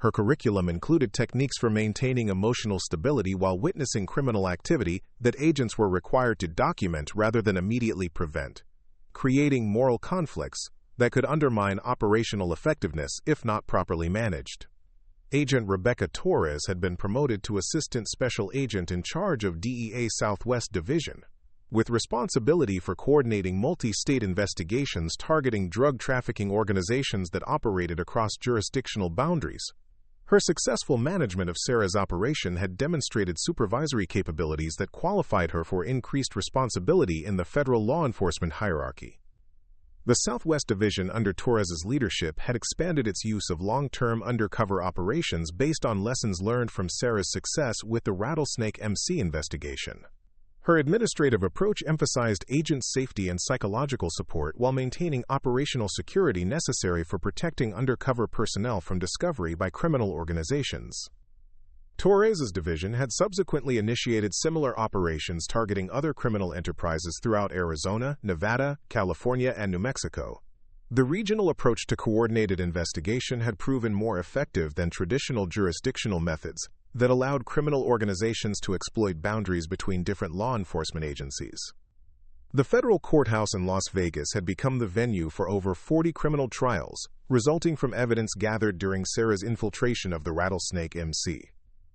Her curriculum included techniques for maintaining emotional stability while witnessing criminal activity that agents were required to document rather than immediately prevent, creating moral conflicts that could undermine operational effectiveness if not properly managed. Agent Rebecca Torres had been promoted to Assistant Special Agent in charge of DEA Southwest Division, with responsibility for coordinating multi-state investigations targeting drug trafficking organizations that operated across jurisdictional boundaries. Her successful management of Sarah's operation had demonstrated supervisory capabilities that qualified her for increased responsibility in the federal law enforcement hierarchy. The Southwest Division under Torres's leadership had expanded its use of long-term undercover operations based on lessons learned from Sarah's success with the Rattlesnake MC investigation. Her administrative approach emphasized agent safety and psychological support while maintaining operational security necessary for protecting undercover personnel from discovery by criminal organizations. Torres's division had subsequently initiated similar operations targeting other criminal enterprises throughout Arizona, Nevada, California, and New Mexico. The regional approach to coordinated investigation had proven more effective than traditional jurisdictional methods that allowed criminal organizations to exploit boundaries between different law enforcement agencies. The federal courthouse in Las Vegas had become the venue for over 40 criminal trials, resulting from evidence gathered during Sarah's infiltration of the Rattlesnake MC.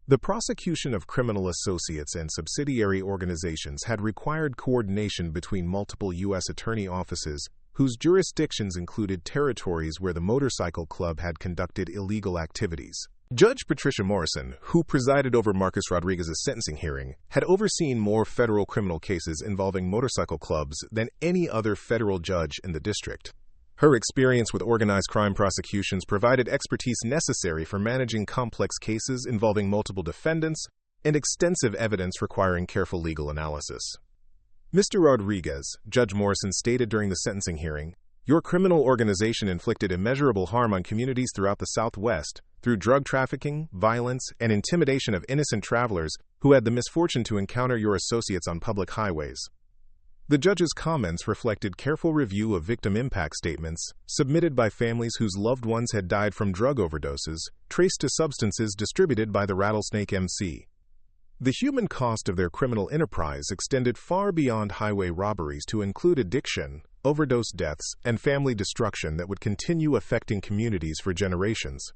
The prosecution of criminal associates and subsidiary organizations had required coordination between multiple U.S. attorney offices, whose jurisdictions included territories where the motorcycle club had conducted illegal activities. Judge Patricia Morrison, who presided over Marcus Rodriguez's sentencing hearing, had overseen more federal criminal cases involving motorcycle clubs than any other federal judge in the district. Her experience with organized crime prosecutions provided expertise necessary for managing complex cases involving multiple defendants and extensive evidence requiring careful legal analysis. Mr. Rodriguez, Judge Morrison stated during the sentencing hearing, "Your criminal organization inflicted immeasurable harm on communities throughout the Southwest through drug trafficking, violence, and intimidation of innocent travelers who had the misfortune to encounter your associates on public highways." The judge's comments reflected careful review of victim impact statements submitted by families whose loved ones had died from drug overdoses traced to substances distributed by the Rattlesnake MC. The human cost of their criminal enterprise extended far beyond highway robberies to include addiction, overdose deaths, and family destruction that would continue affecting communities for generations.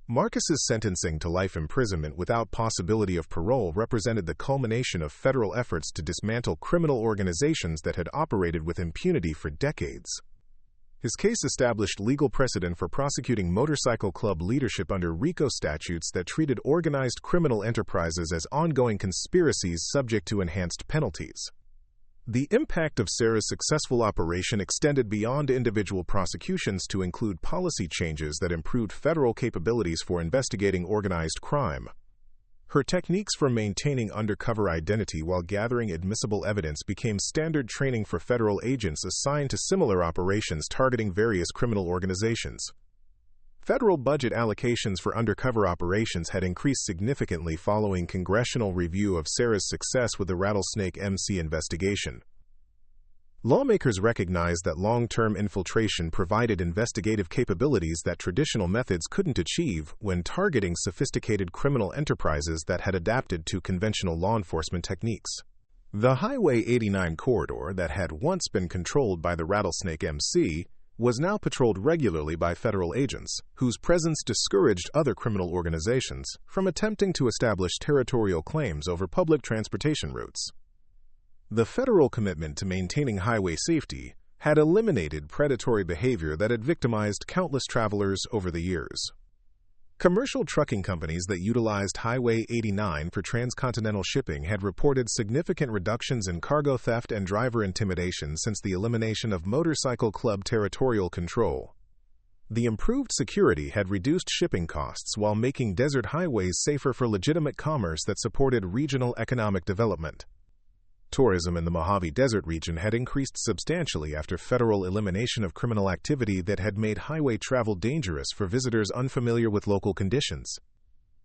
Marcus's sentencing to life imprisonment without possibility of parole represented the culmination of federal efforts to dismantle criminal organizations that had operated with impunity for decades. His case established legal precedent for prosecuting motorcycle club leadership under RICO statutes that treated organized criminal enterprises as ongoing conspiracies subject to enhanced penalties. The impact of Sarah's successful operation extended beyond individual prosecutions to include policy changes that improved federal capabilities for investigating organized crime. Her techniques for maintaining undercover identity while gathering admissible evidence became standard training for federal agents assigned to similar operations targeting various criminal organizations. Federal budget allocations for undercover operations had increased significantly following congressional review of Sarah's success with the Rattlesnake MC investigation. Lawmakers recognized that long-term infiltration provided investigative capabilities that traditional methods couldn't achieve when targeting sophisticated criminal enterprises that had adapted to conventional law enforcement techniques. The Highway 89 corridor that had once been controlled by the Rattlesnake MC was now patrolled regularly by federal agents, whose presence discouraged other criminal organizations from attempting to establish territorial claims over public transportation routes. The federal commitment to maintaining highway safety had eliminated predatory behavior that had victimized countless travelers over the years. Commercial trucking companies that utilized Highway 89 for transcontinental shipping had reported significant reductions in cargo theft and driver intimidation since the elimination of motorcycle club territorial control. The improved security had reduced shipping costs while making desert highways safer for legitimate commerce that supported regional economic development. Tourism in the Mojave Desert region had increased substantially after federal elimination of criminal activity that had made highway travel dangerous for visitors unfamiliar with local conditions.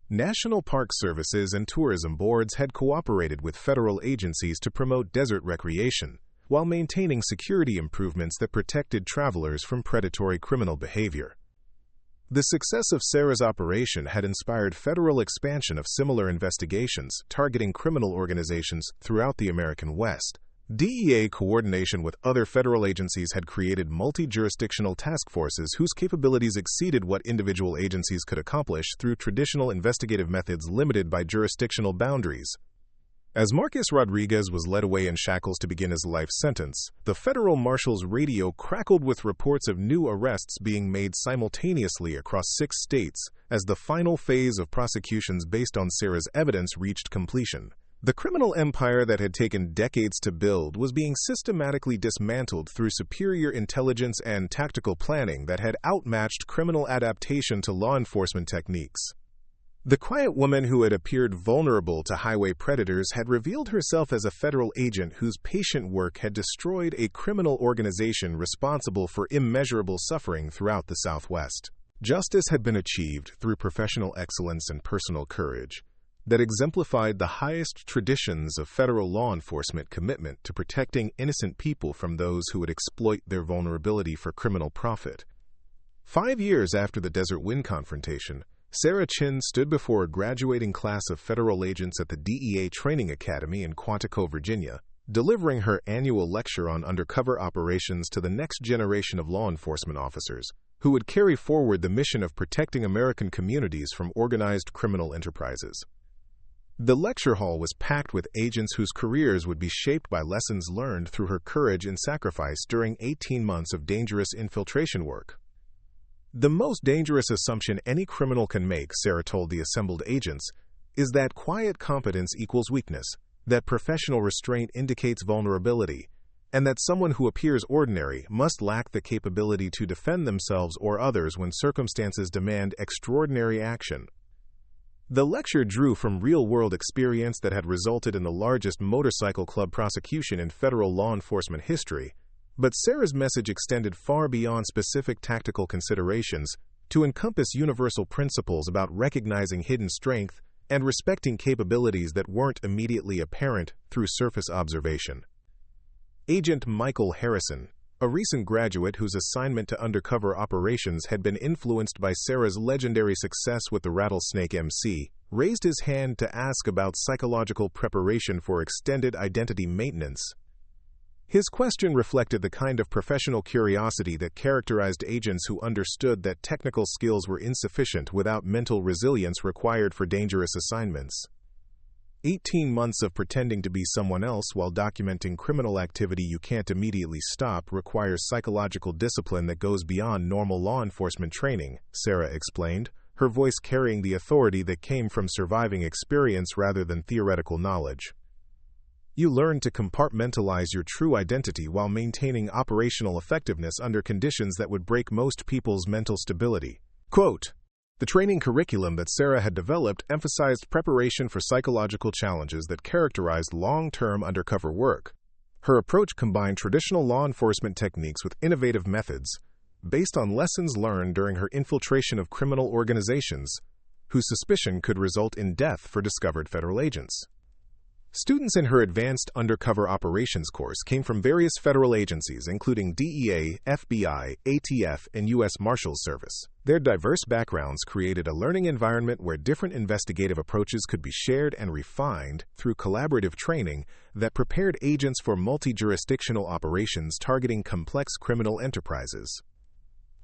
National Park Services and tourism boards had cooperated with federal agencies to promote desert recreation, while maintaining security improvements that protected travelers from predatory criminal behavior. The success of Sarah's operation had inspired federal expansion of similar investigations targeting criminal organizations throughout the American West. DEA coordination with other federal agencies had created multi-jurisdictional task forces whose capabilities exceeded what individual agencies could accomplish through traditional investigative methods limited by jurisdictional boundaries. As Marcus Rodriguez was led away in shackles to begin his life sentence, the federal marshal's radio crackled with reports of new arrests being made simultaneously across 6 states as the final phase of prosecutions based on Sarah's evidence reached completion. The criminal empire that had taken decades to build was being systematically dismantled through superior intelligence and tactical planning that had outmatched criminal adaptation to law enforcement techniques. The quiet woman who had appeared vulnerable to highway predators had revealed herself as a federal agent whose patient work had destroyed a criminal organization responsible for immeasurable suffering throughout the Southwest. Justice had been achieved through professional excellence and personal courage that exemplified the highest traditions of federal law enforcement commitment to protecting innocent people from those who would exploit their vulnerability for criminal profit. 5 years after the Desert Wind confrontation, Sarah Chin stood before a graduating class of federal agents at the DEA Training Academy in Quantico, Virginia, delivering her annual lecture on undercover operations to the next generation of law enforcement officers, who would carry forward the mission of protecting American communities from organized criminal enterprises. The lecture hall was packed with agents whose careers would be shaped by lessons learned through her courage and sacrifice during 18 months of dangerous infiltration work. The most dangerous assumption any criminal can make, Sarah told the assembled agents, is that quiet competence equals weakness, that professional restraint indicates vulnerability, and that someone who appears ordinary must lack the capability to defend themselves or others when circumstances demand extraordinary action. The lecture drew from real-world experience that had resulted in the largest motorcycle club prosecution in federal law enforcement history, but Sarah's message extended far beyond specific tactical considerations to encompass universal principles about recognizing hidden strength and respecting capabilities that weren't immediately apparent through surface observation. Agent Michael Harrison, a recent graduate whose assignment to undercover operations had been influenced by Sarah's legendary success with the Rattlesnake MC, raised his hand to ask about psychological preparation for extended identity maintenance. His question reflected the kind of professional curiosity that characterized agents who understood that technical skills were insufficient without mental resilience required for dangerous assignments. 18 months of pretending to be someone else while documenting criminal activity you can't immediately stop requires psychological discipline that goes beyond normal law enforcement training, Sarah explained, her voice carrying the authority that came from surviving experience rather than theoretical knowledge. You learn to compartmentalize your true identity while maintaining operational effectiveness under conditions that would break most people's mental stability. Quote, The training curriculum that Sarah had developed emphasized preparation for psychological challenges that characterized long-term undercover work. Her approach combined traditional law enforcement techniques with innovative methods, based on lessons learned during her infiltration of criminal organizations, whose suspicion could result in death for discovered federal agents. Students in her Advanced Undercover Operations course came from various federal agencies, including DEA, FBI, ATF, and U.S. Marshals Service. Their diverse backgrounds created a learning environment where different investigative approaches could be shared and refined through collaborative training that prepared agents for multi-jurisdictional operations targeting complex criminal enterprises.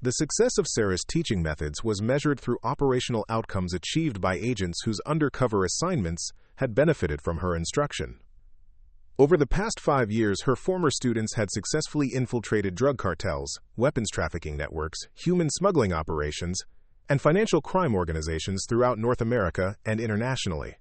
The success of Sarah's teaching methods was measured through operational outcomes achieved by agents whose undercover assignments had benefited from her instruction. Over the past 5 years, her former students had successfully infiltrated drug cartels, weapons trafficking networks, human smuggling operations, and financial crime organizations throughout North America and internationally.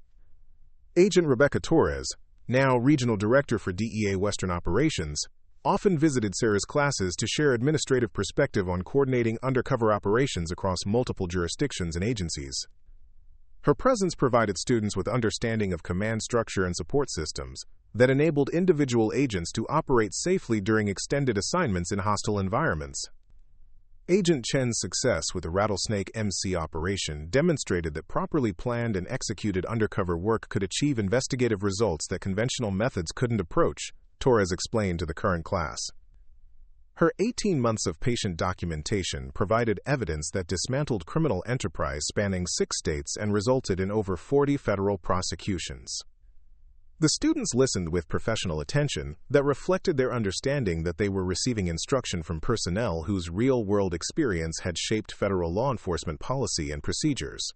Agent Rebecca Torres, now Regional Director for DEA Western Operations, often visited Sarah's classes to share administrative perspective on coordinating undercover operations across multiple jurisdictions and agencies. Her presence provided students with understanding of command structure and support systems that enabled individual agents to operate safely during extended assignments in hostile environments. Agent Chen's success with the Rattlesnake MC operation demonstrated that properly planned and executed undercover work could achieve investigative results that conventional methods couldn't approach, Torres explained to the current class. Her 18 months of patient documentation provided evidence that dismantled criminal enterprise spanning 6 states and resulted in over 40 federal prosecutions. The students listened with professional attention that reflected their understanding that they were receiving instruction from personnel whose real-world experience had shaped federal law enforcement policy and procedures.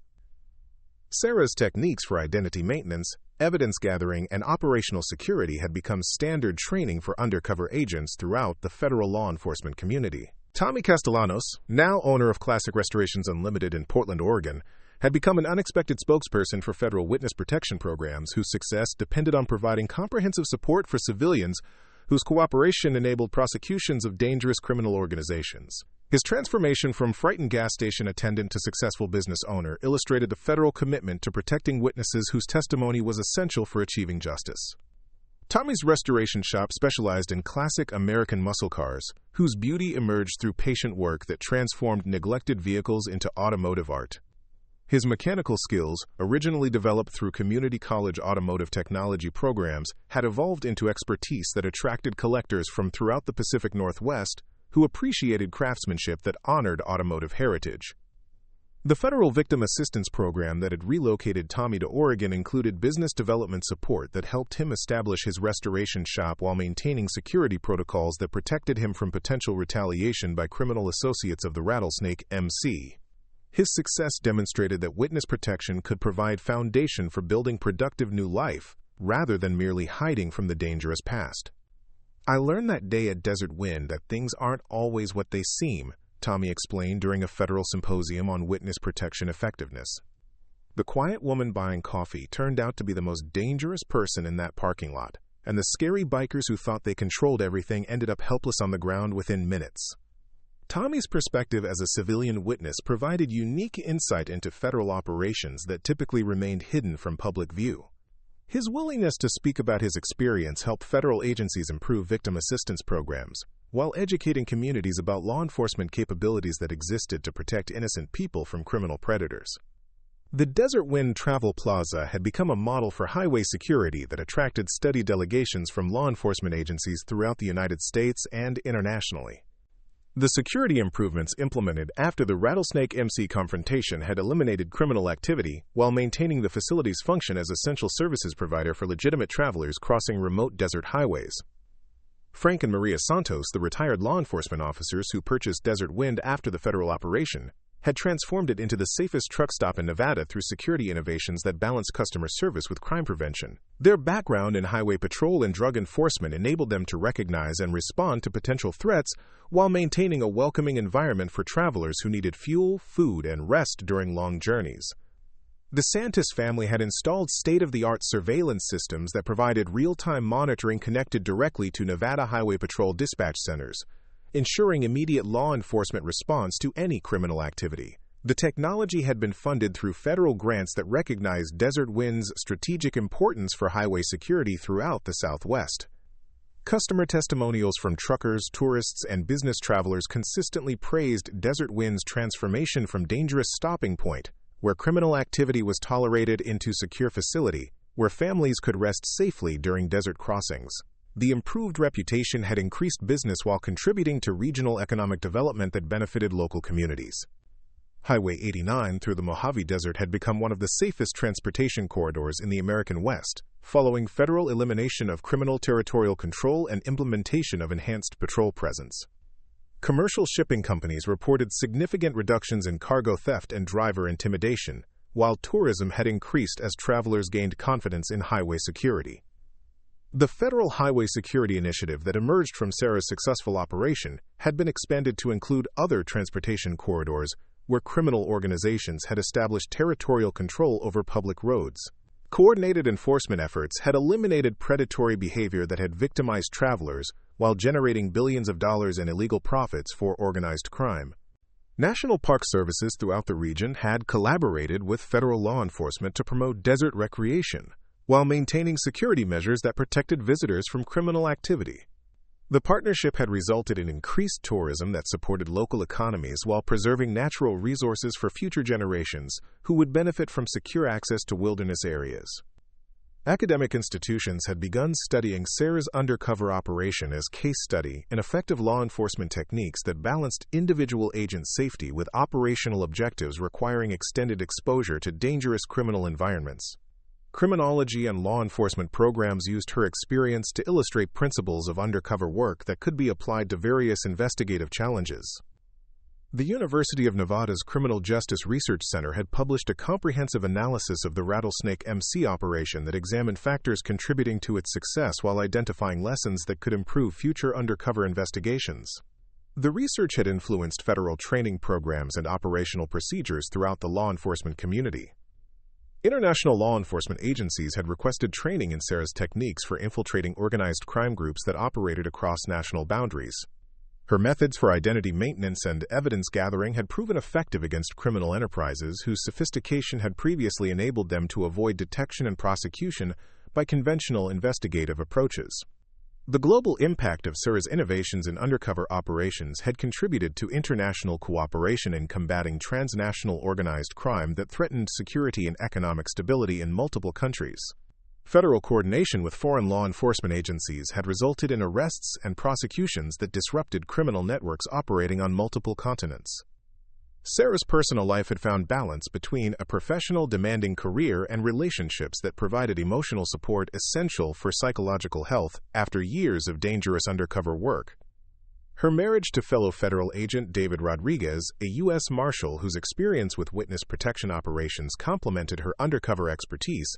Sarah's techniques for identity maintenance, evidence gathering, and operational security had become standard training for undercover agents throughout the federal law enforcement community. Tommy Castellanos, now owner of Classic Restorations Unlimited in Portland, Oregon, had become an unexpected spokesperson for federal witness protection programs whose success depended on providing comprehensive support for civilians whose cooperation enabled prosecutions of dangerous criminal organizations. His transformation from frightened gas station attendant to successful business owner illustrated the federal commitment to protecting witnesses whose testimony was essential for achieving justice. Tommy's restoration shop specialized in classic American muscle cars, whose beauty emerged through patient work that transformed neglected vehicles into automotive art. His mechanical skills, originally developed through community college automotive technology programs, had evolved into expertise that attracted collectors from throughout the Pacific Northwest who appreciated craftsmanship that honored automotive heritage. The federal victim assistance program that had relocated Tommy to Oregon included business development support that helped him establish his restoration shop while maintaining security protocols that protected him from potential retaliation by criminal associates of the Rattlesnake MC. His success demonstrated that witness protection could provide foundation for building productive new life, rather than merely hiding from the dangerous past. "I learned that day at Desert Wind that things aren't always what they seem," Tommy explained during a federal symposium on witness protection effectiveness. The quiet woman buying coffee turned out to be the most dangerous person in that parking lot, and the scary bikers who thought they controlled everything ended up helpless on the ground within minutes. Tommy's perspective as a civilian witness provided unique insight into federal operations that typically remained hidden from public view. His willingness to speak about his experience helped federal agencies improve victim assistance programs, while educating communities about law enforcement capabilities that existed to protect innocent people from criminal predators. The Desert Wind Travel Plaza had become a model for highway security that attracted study delegations from law enforcement agencies throughout the United States and internationally. The security improvements implemented after the Rattlesnake MC confrontation had eliminated criminal activity while maintaining the facility's function as essential services provider for legitimate travelers crossing remote desert highways. Frank and Maria Santos, the retired law enforcement officers who purchased Desert Wind after the federal operation, had transformed it into the safest truck stop in Nevada through security innovations that balanced customer service with crime prevention. Their background in highway patrol and drug enforcement enabled them to recognize and respond to potential threats while maintaining a welcoming environment for travelers who needed fuel, food, and rest during long journeys. The Santos family had installed state-of-the-art surveillance systems that provided real-time monitoring connected directly to Nevada Highway Patrol dispatch centers, ensuring immediate law enforcement response to any criminal activity. The technology had been funded through federal grants that recognized Desert Wind's strategic importance for highway security throughout the Southwest. Customer testimonials from truckers, tourists, and business travelers consistently praised Desert Wind's transformation from dangerous stopping point, where criminal activity was tolerated, into secure facility, where families could rest safely during desert crossings. The improved reputation had increased business while contributing to regional economic development that benefited local communities. Highway 89 through the Mojave Desert had become one of the safest transportation corridors in the American West, following federal elimination of criminal territorial control and implementation of enhanced patrol presence. Commercial shipping companies reported significant reductions in cargo theft and driver intimidation, while tourism had increased as travelers gained confidence in highway security. The Federal Highway Security Initiative that emerged from SARA's successful operation had been expanded to include other transportation corridors where criminal organizations had established territorial control over public roads. Coordinated enforcement efforts had eliminated predatory behavior that had victimized travelers while generating billions of dollars in illegal profits for organized crime. National Park Services throughout the region had collaborated with federal law enforcement to promote desert recreation, while maintaining security measures that protected visitors from criminal activity. The partnership had resulted in increased tourism that supported local economies while preserving natural resources for future generations who would benefit from secure access to wilderness areas. Academic institutions had begun studying SARA's undercover operation as case study in effective law enforcement techniques that balanced individual agent safety with operational objectives requiring extended exposure to dangerous criminal environments. Criminology and law enforcement programs used her experience to illustrate principles of undercover work that could be applied to various investigative challenges. The University of Nevada's Criminal Justice Research Center had published a comprehensive analysis of the Rattlesnake MC operation that examined factors contributing to its success while identifying lessons that could improve future undercover investigations. The research had influenced federal training programs and operational procedures throughout the law enforcement community. International law enforcement agencies had requested training in SARA's techniques for infiltrating organized crime groups that operated across national boundaries. Her methods for identity maintenance and evidence gathering had proven effective against criminal enterprises whose sophistication had previously enabled them to avoid detection and prosecution by conventional investigative approaches. The global impact of SARA's innovations in undercover operations had contributed to international cooperation in combating transnational organized crime that threatened security and economic stability in multiple countries. Federal coordination with foreign law enforcement agencies had resulted in arrests and prosecutions that disrupted criminal networks operating on multiple continents. SARA's personal life had found balance between a professional, demanding career and relationships that provided emotional support essential for psychological health after years of dangerous undercover work. Her marriage to fellow federal agent David Rodriguez, a U.S. Marshal whose experience with witness protection operations complemented her undercover expertise,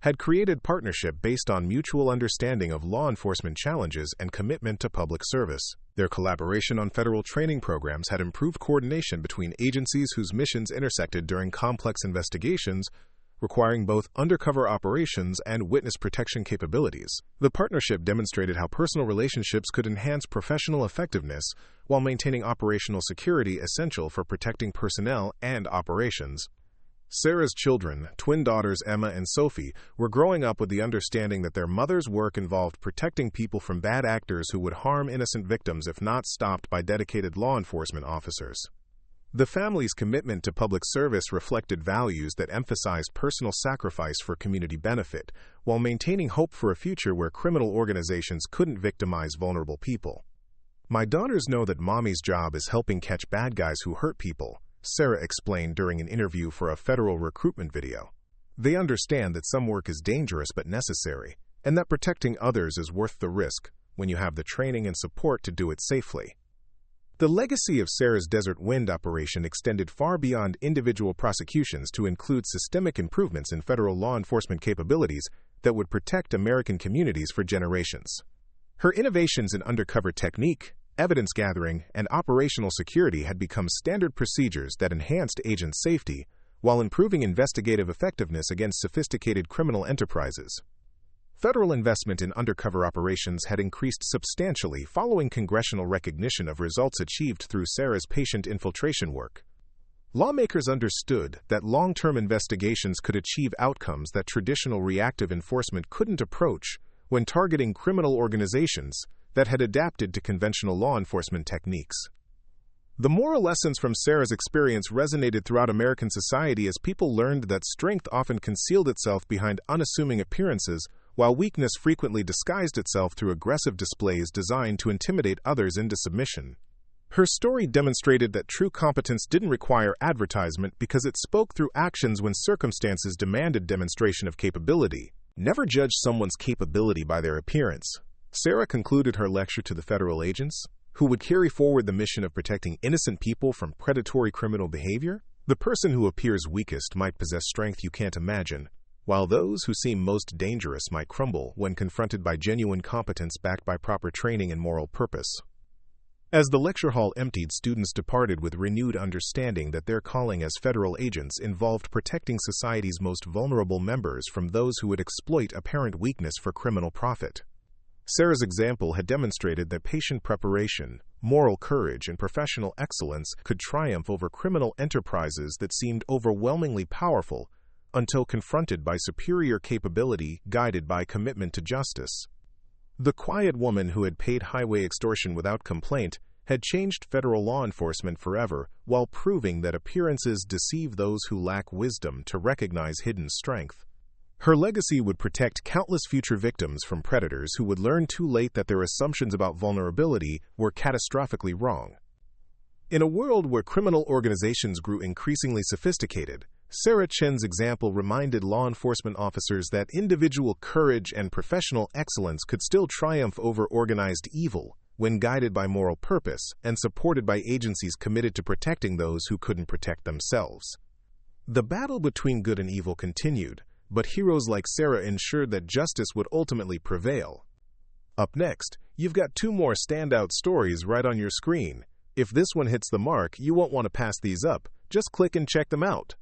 had created partnership based on mutual understanding of law enforcement challenges and commitment to public service. Their collaboration on federal training programs had improved coordination between agencies whose missions intersected during complex investigations, requiring both undercover operations and witness protection capabilities. The partnership demonstrated how personal relationships could enhance professional effectiveness while maintaining operational security essential for protecting personnel and operations. SARA's children, twin daughters Emma and Sophie, were growing up with the understanding that their mother's work involved protecting people from bad actors who would harm innocent victims if not stopped by dedicated law enforcement officers. The family's commitment to public service reflected values that emphasized personal sacrifice for community benefit, while maintaining hope for a future where criminal organizations couldn't victimize vulnerable people. "My daughters know that mommy's job is helping catch bad guys who hurt people," SARA explained during an interview for a federal recruitment video. "They understand that some work is dangerous but necessary, and that protecting others is worth the risk when you have the training and support to do it safely." The legacy of SARA's Desert Wind operation extended far beyond individual prosecutions to include systemic improvements in federal law enforcement capabilities that would protect American communities for generations. Her innovations in undercover technique, evidence gathering, and operational security had become standard procedures that enhanced agent safety while improving investigative effectiveness against sophisticated criminal enterprises. Federal investment in undercover operations had increased substantially following congressional recognition of results achieved through SARA's patient infiltration work. Lawmakers understood that long-term investigations could achieve outcomes that traditional reactive enforcement couldn't approach when targeting criminal organizations that had adapted to conventional law enforcement techniques. The moral lessons from Sarah's experience resonated throughout American society as people learned that strength often concealed itself behind unassuming appearances, while weakness frequently disguised itself through aggressive displays designed to intimidate others into submission. Her story demonstrated that true competence didn't require advertisement because it spoke through actions when circumstances demanded demonstration of capability. Never judge someone's capability by their appearance. Sarah concluded her lecture to the federal agents, who would carry forward the mission of protecting innocent people from predatory criminal behavior. The person who appears weakest might possess strength you can't imagine, while those who seem most dangerous might crumble when confronted by genuine competence backed by proper training and moral purpose. As the lecture hall emptied, students departed with renewed understanding that their calling as federal agents involved protecting society's most vulnerable members from those who would exploit apparent weakness for criminal profit. Sarah's example had demonstrated that patient preparation, moral courage, and professional excellence could triumph over criminal enterprises that seemed overwhelmingly powerful until confronted by superior capability guided by commitment to justice. The quiet woman who had paid highway extortion without complaint had changed federal law enforcement forever, while proving that appearances deceive those who lack wisdom to recognize hidden strength. Her legacy would protect countless future victims from predators who would learn too late that their assumptions about vulnerability were catastrophically wrong. In a world where criminal organizations grew increasingly sophisticated, Sarah Chen's example reminded law enforcement officers that individual courage and professional excellence could still triumph over organized evil when guided by moral purpose and supported by agencies committed to protecting those who couldn't protect themselves. The battle between good and evil continued, but heroes like Sarah ensured that justice would ultimately prevail. Up next, you've got two more standout stories right on your screen. If this one hits the mark, you won't want to pass these up. Just click and check them out.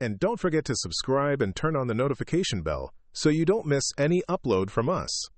And don't forget to subscribe and turn on the notification bell so you don't miss any upload from us.